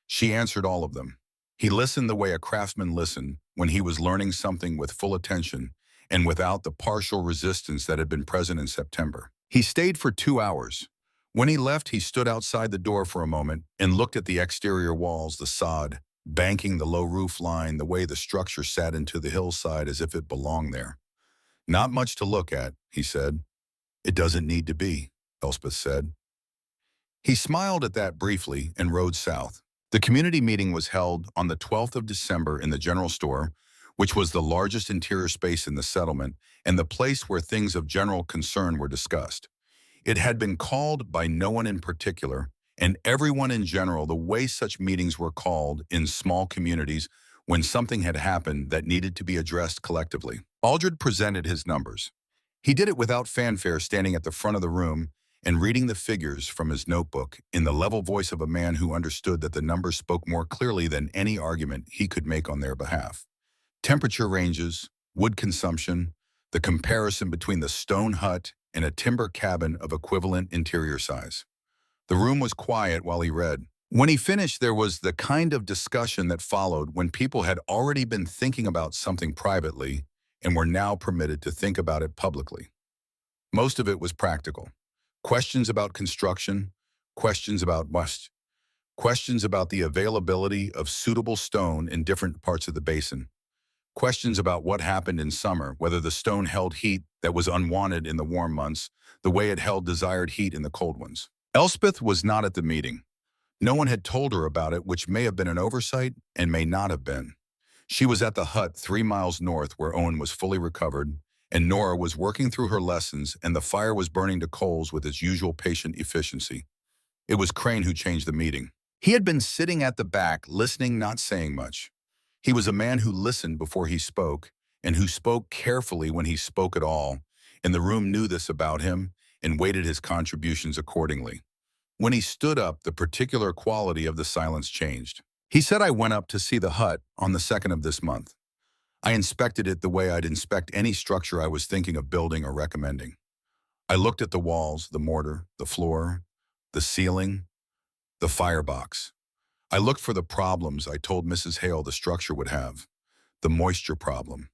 She answered all of them. He listened the way a craftsman listened when he was learning something with full attention and without the partial resistance that had been present in September. He stayed for 2 hours. When he left, he stood outside the door for a moment and looked at the exterior walls, the sod, banking the low roof line, the way the structure sat into the hillside as if it belonged there. "Not much to look at," he said. "It doesn't need to be." Elspeth said. He smiled at that briefly and rode south. The community meeting was held on the 12th of December in the general store, which was the largest interior space in the settlement and the place where things of general concern were discussed. It had been called by no one in particular, and everyone in general, the way such meetings were called in small communities when something had happened that needed to be addressed collectively. Aldred presented his numbers. He did it without fanfare, standing at the front of the room and reading the figures from his notebook in the level voice of a man who understood that the numbers spoke more clearly than any argument he could make on their behalf. Temperature ranges, wood consumption, the comparison between the stone hut and a timber cabin of equivalent interior size. The room was quiet while he read. When he finished, there was the kind of discussion that followed when people had already been thinking about something privately and were now permitted to think about it publicly. Most of it was practical. Questions about construction, questions about questions about the availability of suitable stone in different parts of the basin, questions about what happened in summer, whether the stone held heat that was unwanted in the warm months, the way it held desired heat in the cold ones. Elspeth was not at the meeting. No one had told her about it, which may have been an oversight and may not have been. She was at the hut 3 miles north where Owen was fully recovered, and Nora was working through her lessons, and the fire was burning to coals with its usual patient efficiency. It was Crane who changed the meeting. He had been sitting at the back, listening, not saying much. He was a man who listened before he spoke, and who spoke carefully when he spoke at all, and the room knew this about him and weighted his contributions accordingly. When he stood up, the particular quality of the silence changed. He said, "I went up to see the hut on the 2nd of this month. I inspected it the way I'd inspect any structure I was thinking of building or recommending. I looked at the walls, the mortar, the floor, the ceiling, the firebox. I looked for the problems I told Mrs. Hale the structure would have, the moisture problem,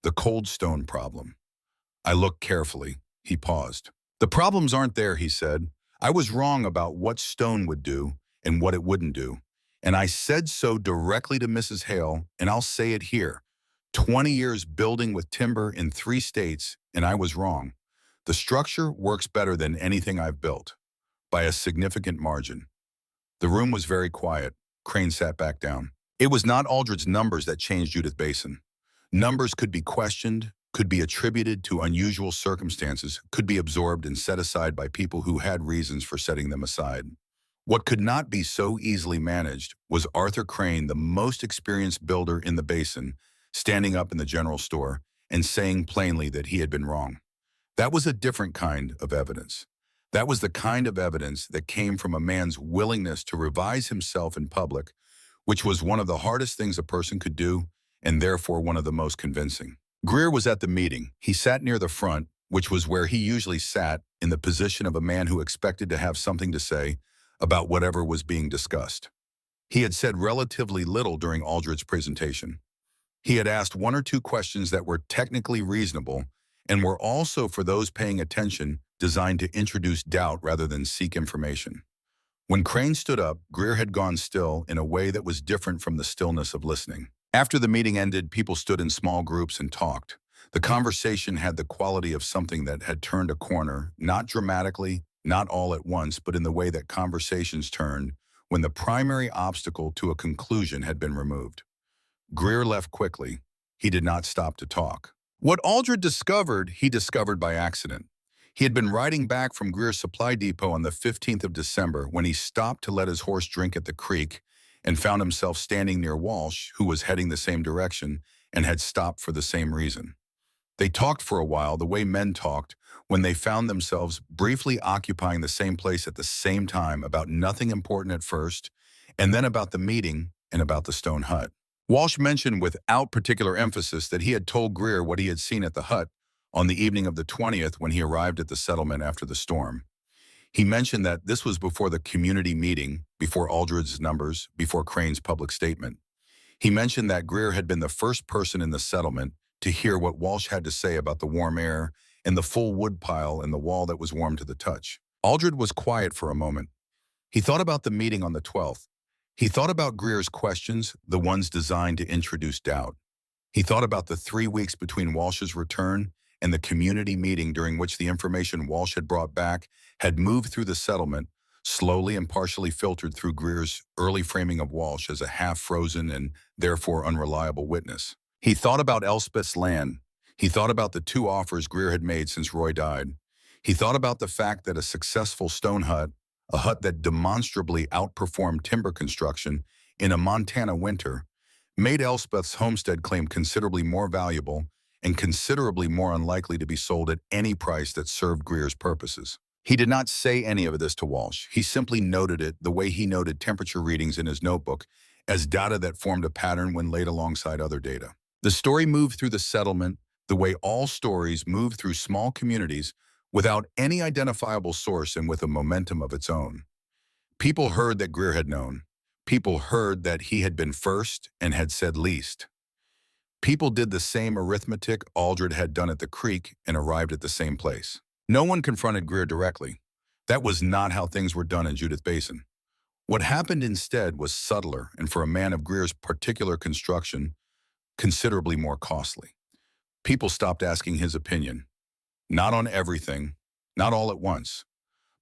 the cold stone problem. I looked carefully." He paused. "The problems aren't there," he said. "I was wrong about what stone would do and what it wouldn't do. And I said so directly to Mrs. Hale, and I'll say it here. 20 years building with timber in 3 states, and I was wrong. The structure works better than anything I've built, by a significant margin." The room was very quiet. Crane sat back down. It was not Aldred's numbers that changed Judith Basin. Numbers could be questioned, could be attributed to unusual circumstances, could be absorbed and set aside by people who had reasons for setting them aside. What could not be so easily managed was Arthur Crane, the most experienced builder in the basin, standing up in the general store and saying plainly that he had been wrong. That was a different kind of evidence. That was the kind of evidence that came from a man's willingness to revise himself in public, which was one of the hardest things a person could do, and therefore one of the most convincing. Greer was at the meeting. He sat near the front, which was where he usually sat, in the position of a man who expected to have something to say about whatever was being discussed. He had said relatively little during Aldred's presentation. He had asked 1 or 2 questions that were technically reasonable and were also, for those paying attention, designed to introduce doubt rather than seek information. When Crane stood up, Greer had gone still in a way that was different from the stillness of listening. After the meeting ended, people stood in small groups and talked. The conversation had the quality of something that had turned a corner, not dramatically, not all at once, but in the way that conversations turned when the primary obstacle to a conclusion had been removed. Greer left quickly. He did not stop to talk. What Aldred discovered, he discovered by accident. He had been riding back from Greer's supply depot on the 15th of December when he stopped to let his horse drink at the creek and found himself standing near Walsh, who was heading the same direction and had stopped for the same reason. They talked for a while the way men talked when they found themselves briefly occupying the same place at the same time, about nothing important at first, and then about the meeting and about the stone hut. Walsh mentioned without particular emphasis that he had told Greer what he had seen at the hut on the evening of the 20th when he arrived at the settlement after the storm. He mentioned that this was before the community meeting, before Aldred's numbers, before Crane's public statement. He mentioned that Greer had been the first person in the settlement to hear what Walsh had to say about the warm air and the full wood pile and the wall that was warm to the touch. Aldred was quiet for a moment. He thought about the meeting on the 12th. He thought about Greer's questions, the ones designed to introduce doubt. He thought about the 3 weeks between Walsh's return and the community meeting during which the information Walsh had brought back had moved through the settlement, slowly and partially filtered through Greer's early framing of Walsh as a half-frozen and therefore unreliable witness. He thought about Elspeth's land. He thought about the two offers Greer had made since Roy died. He thought about the fact that a successful stone hut, a hut that demonstrably outperformed timber construction in a Montana winter, made Elspeth's homestead claim considerably more valuable and considerably more unlikely to be sold at any price that served Greer's purposes. He did not say any of this to Walsh. He simply noted it the way he noted temperature readings in his notebook as data that formed a pattern when laid alongside other data. The story moved through the settlement the way all stories move through small communities without any identifiable source and with a momentum of its own. People heard that Greer had known. People heard that he had been first and had said least. People did the same arithmetic Aldred had done at the creek and arrived at the same place. No one confronted Greer directly. That was not how things were done in Judith Basin. What happened instead was subtler and, for a man of Greer's particular construction, considerably more costly. People stopped asking his opinion. Not on everything, not all at once,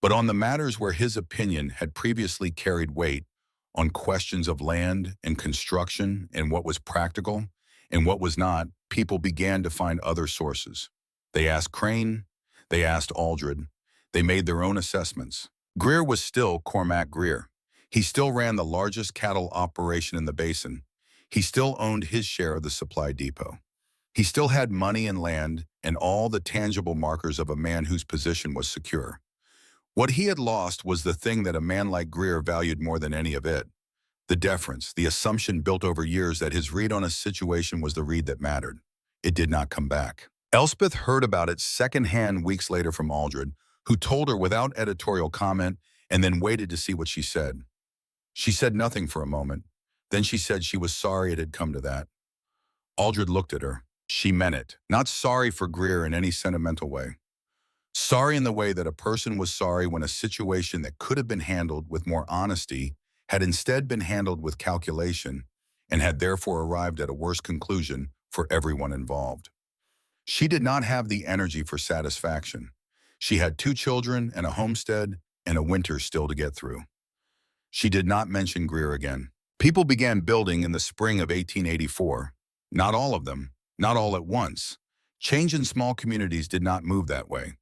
but on the matters where his opinion had previously carried weight, on questions of land and construction and what was practical and what was not. People began to find other sources. They asked Crane, they asked Aldred, they made their own assessments. Greer was still Cormac Greer. He still ran the largest cattle operation in the basin. He still owned his share of the supply depot. He still had money and land and all the tangible markers of a man whose position was secure. What he had lost was the thing that a man like Greer valued more than any of it: the deference, the assumption built over years that his read on a situation was the read that mattered. It did not come back. Elspeth heard about it secondhand weeks later from Aldred, who told her without editorial comment and then waited to see what she said. She said nothing for a moment. Then she said she was sorry it had come to that. Aldred looked at her. She meant it. Not sorry for Greer in any sentimental way. Sorry in the way that a person was sorry when a situation that could have been handled with more honesty had instead been handled with calculation and had therefore arrived at a worse conclusion for everyone involved. She did not have the energy for satisfaction. She had 2 children and a homestead and a winter still to get through. She did not mention Greer again. People began building in the spring of 1884. Not all of them, not all at once. Change in small communities did not move that way.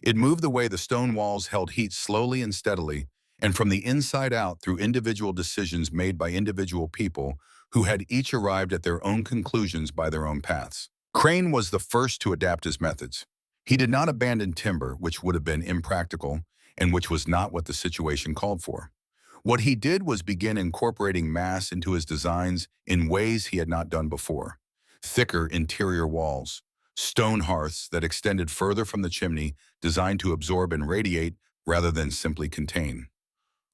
It moved the way the stone walls held heat slowly and steadily, and from the inside out through individual decisions made by individual people who had each arrived at their own conclusions by their own paths. Crane was the first to adapt his methods. He did not abandon timber, which would have been impractical and which was not what the situation called for. What he did was begin incorporating mass into his designs in ways he had not done before. Thicker interior walls, stone hearths that extended further from the chimney, designed to absorb and radiate rather than simply contain.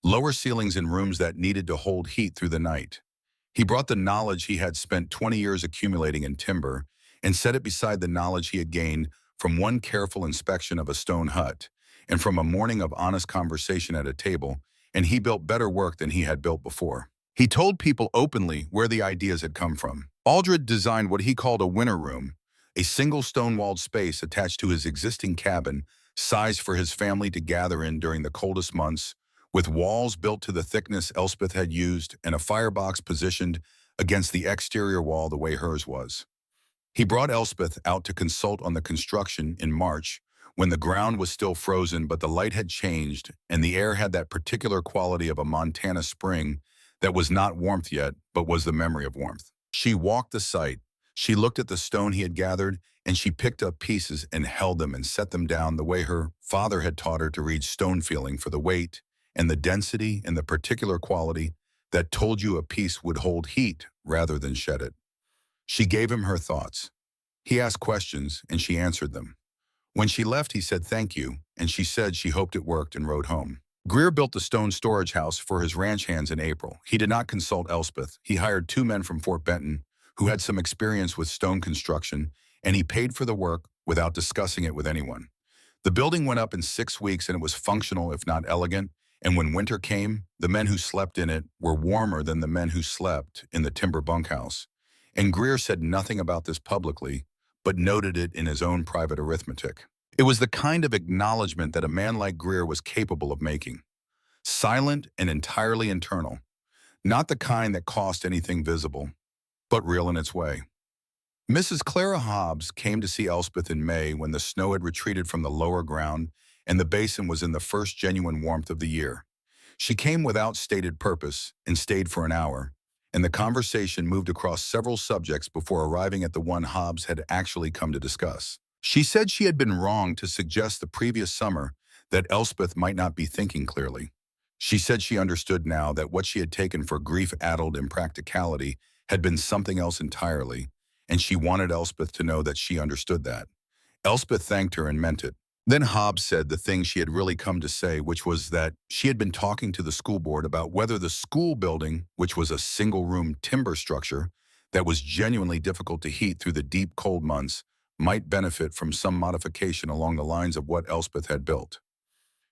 Lower ceilings in rooms that needed to hold heat through the night. He brought the knowledge he had spent 20 years accumulating in timber and set it beside the knowledge he had gained from one careful inspection of a stone hut and from a morning of honest conversation at a table, and he built better work than he had built before. He told people openly where the ideas had come from. Aldred designed what he called a winter room, a single stone-walled space attached to his existing cabin, sized for his family to gather in during the coldest months, with walls built to the thickness Elspeth had used and a firebox positioned against the exterior wall the way hers was. He brought Elspeth out to consult on the construction in March, when the ground was still frozen but the light had changed and the air had that particular quality of a Montana spring that was not warmth yet but was the memory of warmth. She walked the site. She looked at the stone he had gathered, and she picked up pieces and held them and set them down the way her father had taught her to read stone feeling for the weight and the density and the particular quality that told you a piece would hold heat rather than shed it. She gave him her thoughts. He asked questions, and she answered them. When she left, he said thank you, and she said she hoped it worked and rode home. Greer built the stone storage house for his ranch hands in April. He did not consult Elspeth. He hired 2 men from Fort Benton who had some experience with stone construction, and he paid for the work without discussing it with anyone. The building went up in 6 weeks, and it was functional if not elegant, and when winter came, the men who slept in it were warmer than the men who slept in the timber bunkhouse. And Greer said nothing about this publicly, but noted it in his own private arithmetic. It was the kind of acknowledgement that a man like Greer was capable of making, silent and entirely internal, not the kind that cost anything visible, but real in its way. Mrs. Clara Hobbs came to see Elspeth in May when the snow had retreated from the lower ground and the basin was in the first genuine warmth of the year. She came without stated purpose and stayed for an hour, and the conversation moved across several subjects before arriving at the one Hobbs had actually come to discuss. She said she had been wrong to suggest the previous summer that Elspeth might not be thinking clearly. She said she understood now that what she had taken for grief-addled impracticality had been something else entirely, and she wanted Elspeth to know that she understood that. Elspeth thanked her and meant it. Then Hobbs said the thing she had really come to say, which was that she had been talking to the school board about whether the school building, which was a single-room timber structure that was genuinely difficult to heat through the deep cold months, might benefit from some modification along the lines of what Elspeth had built.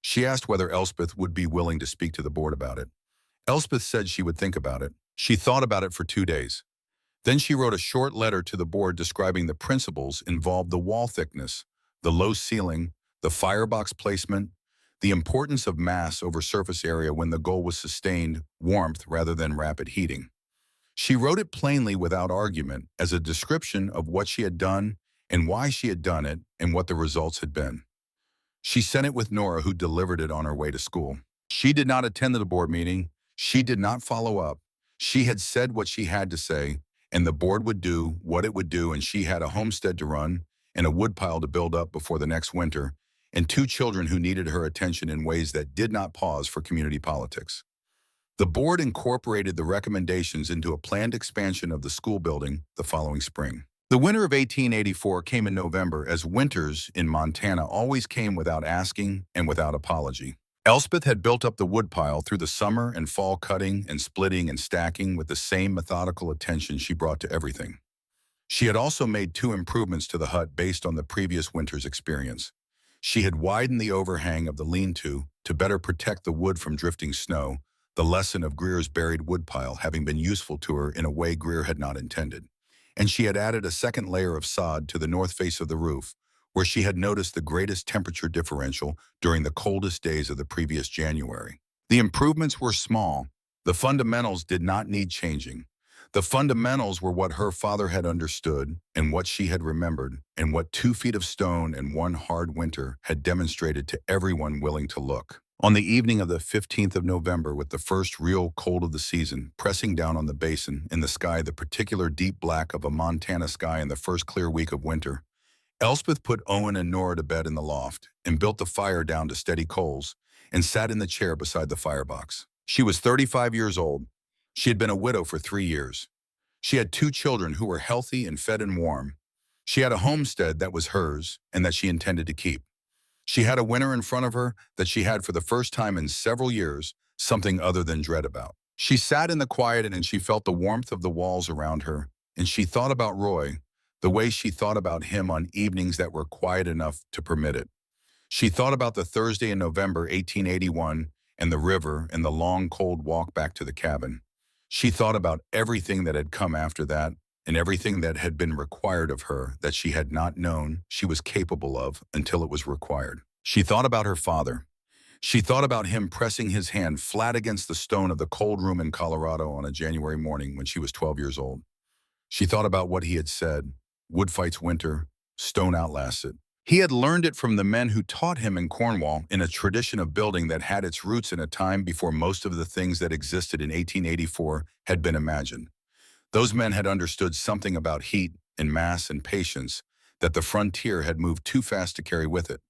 She asked whether Elspeth would be willing to speak to the board about it. Elspeth said she would think about it. She thought about it for 2 days. Then she wrote a short letter to the board describing the principles involved: the wall thickness, the low ceiling, the firebox placement, the importance of mass over surface area when the goal was sustained warmth rather than rapid heating. She wrote it plainly without argument as a description of what she had done and why she had done it and what the results had been. She sent it with Nora, who delivered it on her way to school. She did not attend the board meeting. She did not follow up. She had said what she had to say, and the board would do what it would do, and she had a homestead to run and a woodpile to build up before the next winter, and 2 children who needed her attention in ways that did not pause for community politics. The board incorporated the recommendations into a planned expansion of the school building the following spring. The winter of 1884 came in November, as winters in Montana always came without asking and without apology. Elspeth had built up the woodpile through the summer and fall, cutting and splitting and stacking with the same methodical attention she brought to everything. She had also made 2 improvements to the hut based on the previous winter's experience. She had widened the overhang of the lean-to better protect the wood from drifting snow, the lesson of Greer's buried woodpile having been useful to her in a way Greer had not intended. And she had added a second layer of sod to the north face of the roof, where she had noticed the greatest temperature differential during the coldest days of the previous January. The improvements were small. The fundamentals did not need changing. The fundamentals were what her father had understood and what she had remembered, and what 2 feet of stone and 1 hard winter had demonstrated to everyone willing to look. On the evening of the 15th of November, with the first real cold of the season pressing down on the basin, in the sky the particular deep black of a Montana sky in the first clear week of winter, Elspeth put Owen and Nora to bed in the loft and built the fire down to steady coals and sat in the chair beside the firebox. She was 35 years old. She had been a widow for 3 years. She had 2 children who were healthy and fed and warm. She had a homestead that was hers and that she intended to keep. She had a winter in front of her that she had for the first time in several years something other than dread about. She sat in the quiet and she felt the warmth of the walls around her, and she thought about Roy, the way she thought about him on evenings that were quiet enough to permit it. She thought about the Thursday in November 1881 and the river and the long cold walk back to the cabin. She thought about everything that had come after that and everything that had been required of her that she had not known she was capable of until it was required. She thought about her father. She thought about him pressing his hand flat against the stone of the cold room in Colorado on a January morning when she was 12 years old. She thought about what he had said: wood fights winter, stone outlasts it. He had learned it from the men who taught him in Cornwall, in a tradition of building that had its roots in a time before most of the things that existed in 1884 had been imagined. Those men had understood something about heat and mass and patience that the frontier had moved too fast to carry with it.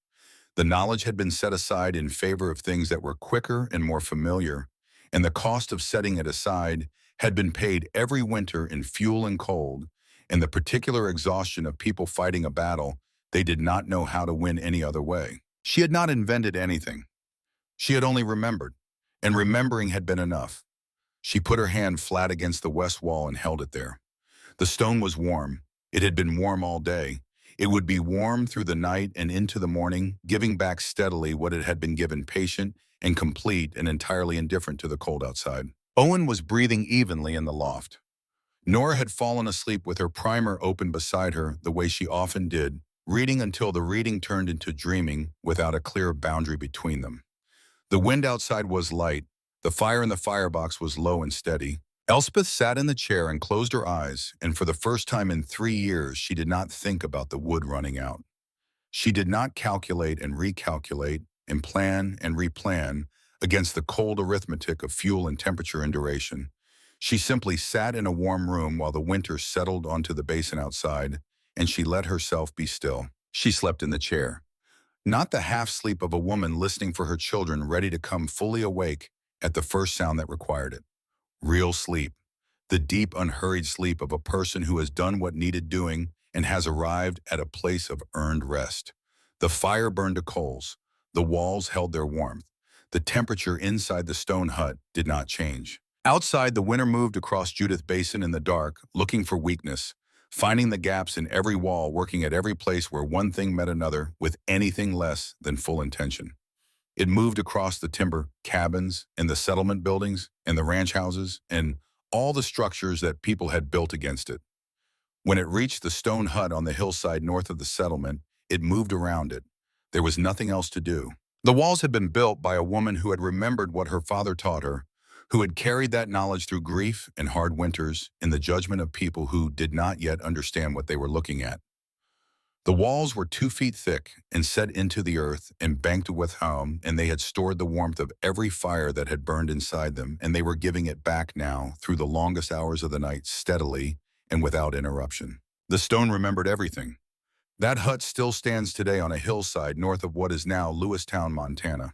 The knowledge had been set aside in favor of things that were quicker and more familiar, and the cost of setting it aside had been paid every winter in fuel and cold, and the particular exhaustion of people fighting a battle they did not know how to win any other way. She had not invented anything. She had only remembered, and remembering had been enough. She put her hand flat against the west wall and held it there. The stone was warm. It had been warm all day. It would be warm through the night and into the morning, giving back steadily what it had been given, patient and complete and entirely indifferent to the cold outside. Owen was breathing evenly in the loft. Nora had fallen asleep with her primer open beside her the way she often did, reading until the reading turned into dreaming without a clear boundary between them. The wind outside was light, the fire in the firebox was low and steady. Elspeth sat in the chair and closed her eyes, and for the first time in 3 years she did not think about the wood running out. She did not calculate and recalculate and plan and replan against the cold arithmetic of fuel and temperature and duration. She simply sat in a warm room while the winter settled onto the basin outside, and she let herself be still. She slept in the chair. Not the half-sleep of a woman listening for her children ready to come fully awake at the first sound that required it. Real sleep. The deep, unhurried sleep of a person who has done what needed doing and has arrived at a place of earned rest. The fire burned to coals. The walls held their warmth. The temperature inside the stone hut did not change. Outside, the winter moved across Judith Basin in the dark, looking for weakness, finding the gaps in every wall, working at every place where one thing met another with anything less than full intention. It moved across the timber cabins and the settlement buildings and the ranch houses and all the structures that people had built against it. When it reached the stone hut on the hillside north of the settlement, it moved around it. There was nothing else to do. The walls had been built by a woman who had remembered what her father taught her, who had carried that knowledge through grief and hard winters in the judgment of people who did not yet understand what they were looking at. The walls were 2 feet thick and set into the earth and banked with home, and they had stored the warmth of every fire that had burned inside them, and they were giving it back now through the longest hours of the night steadily and without interruption. The stone remembered everything. That hut still stands today on a hillside north of what is now Lewistown, Montana.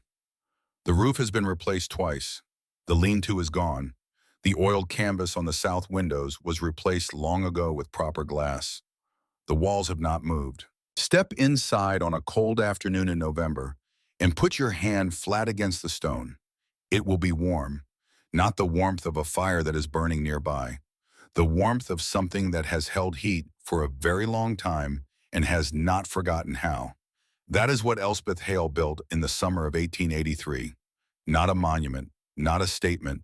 The roof has been replaced twice. The lean-to is gone. The oiled canvas on the south windows was replaced long ago with proper glass. The walls have not moved. Step inside on a cold afternoon in November and put your hand flat against the stone. It will be warm, not the warmth of a fire that is burning nearby, the warmth of something that has held heat for a very long time and has not forgotten how. That is what Elspeth Hale built in the summer of 1883. Not a monument, not a statement,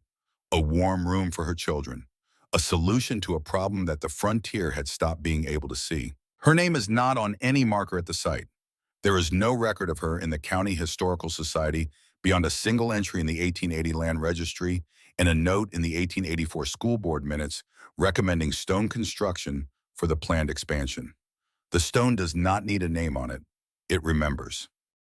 a warm room for her children. A solution to a problem that the frontier had stopped being able to see. Her name is not on any marker at the site. There is no record of her in the County Historical Society beyond a single entry in the 1880 Land Registry and a note in the 1884 School Board minutes recommending stone construction for the planned expansion. The stone does not need a name on it. It remembers.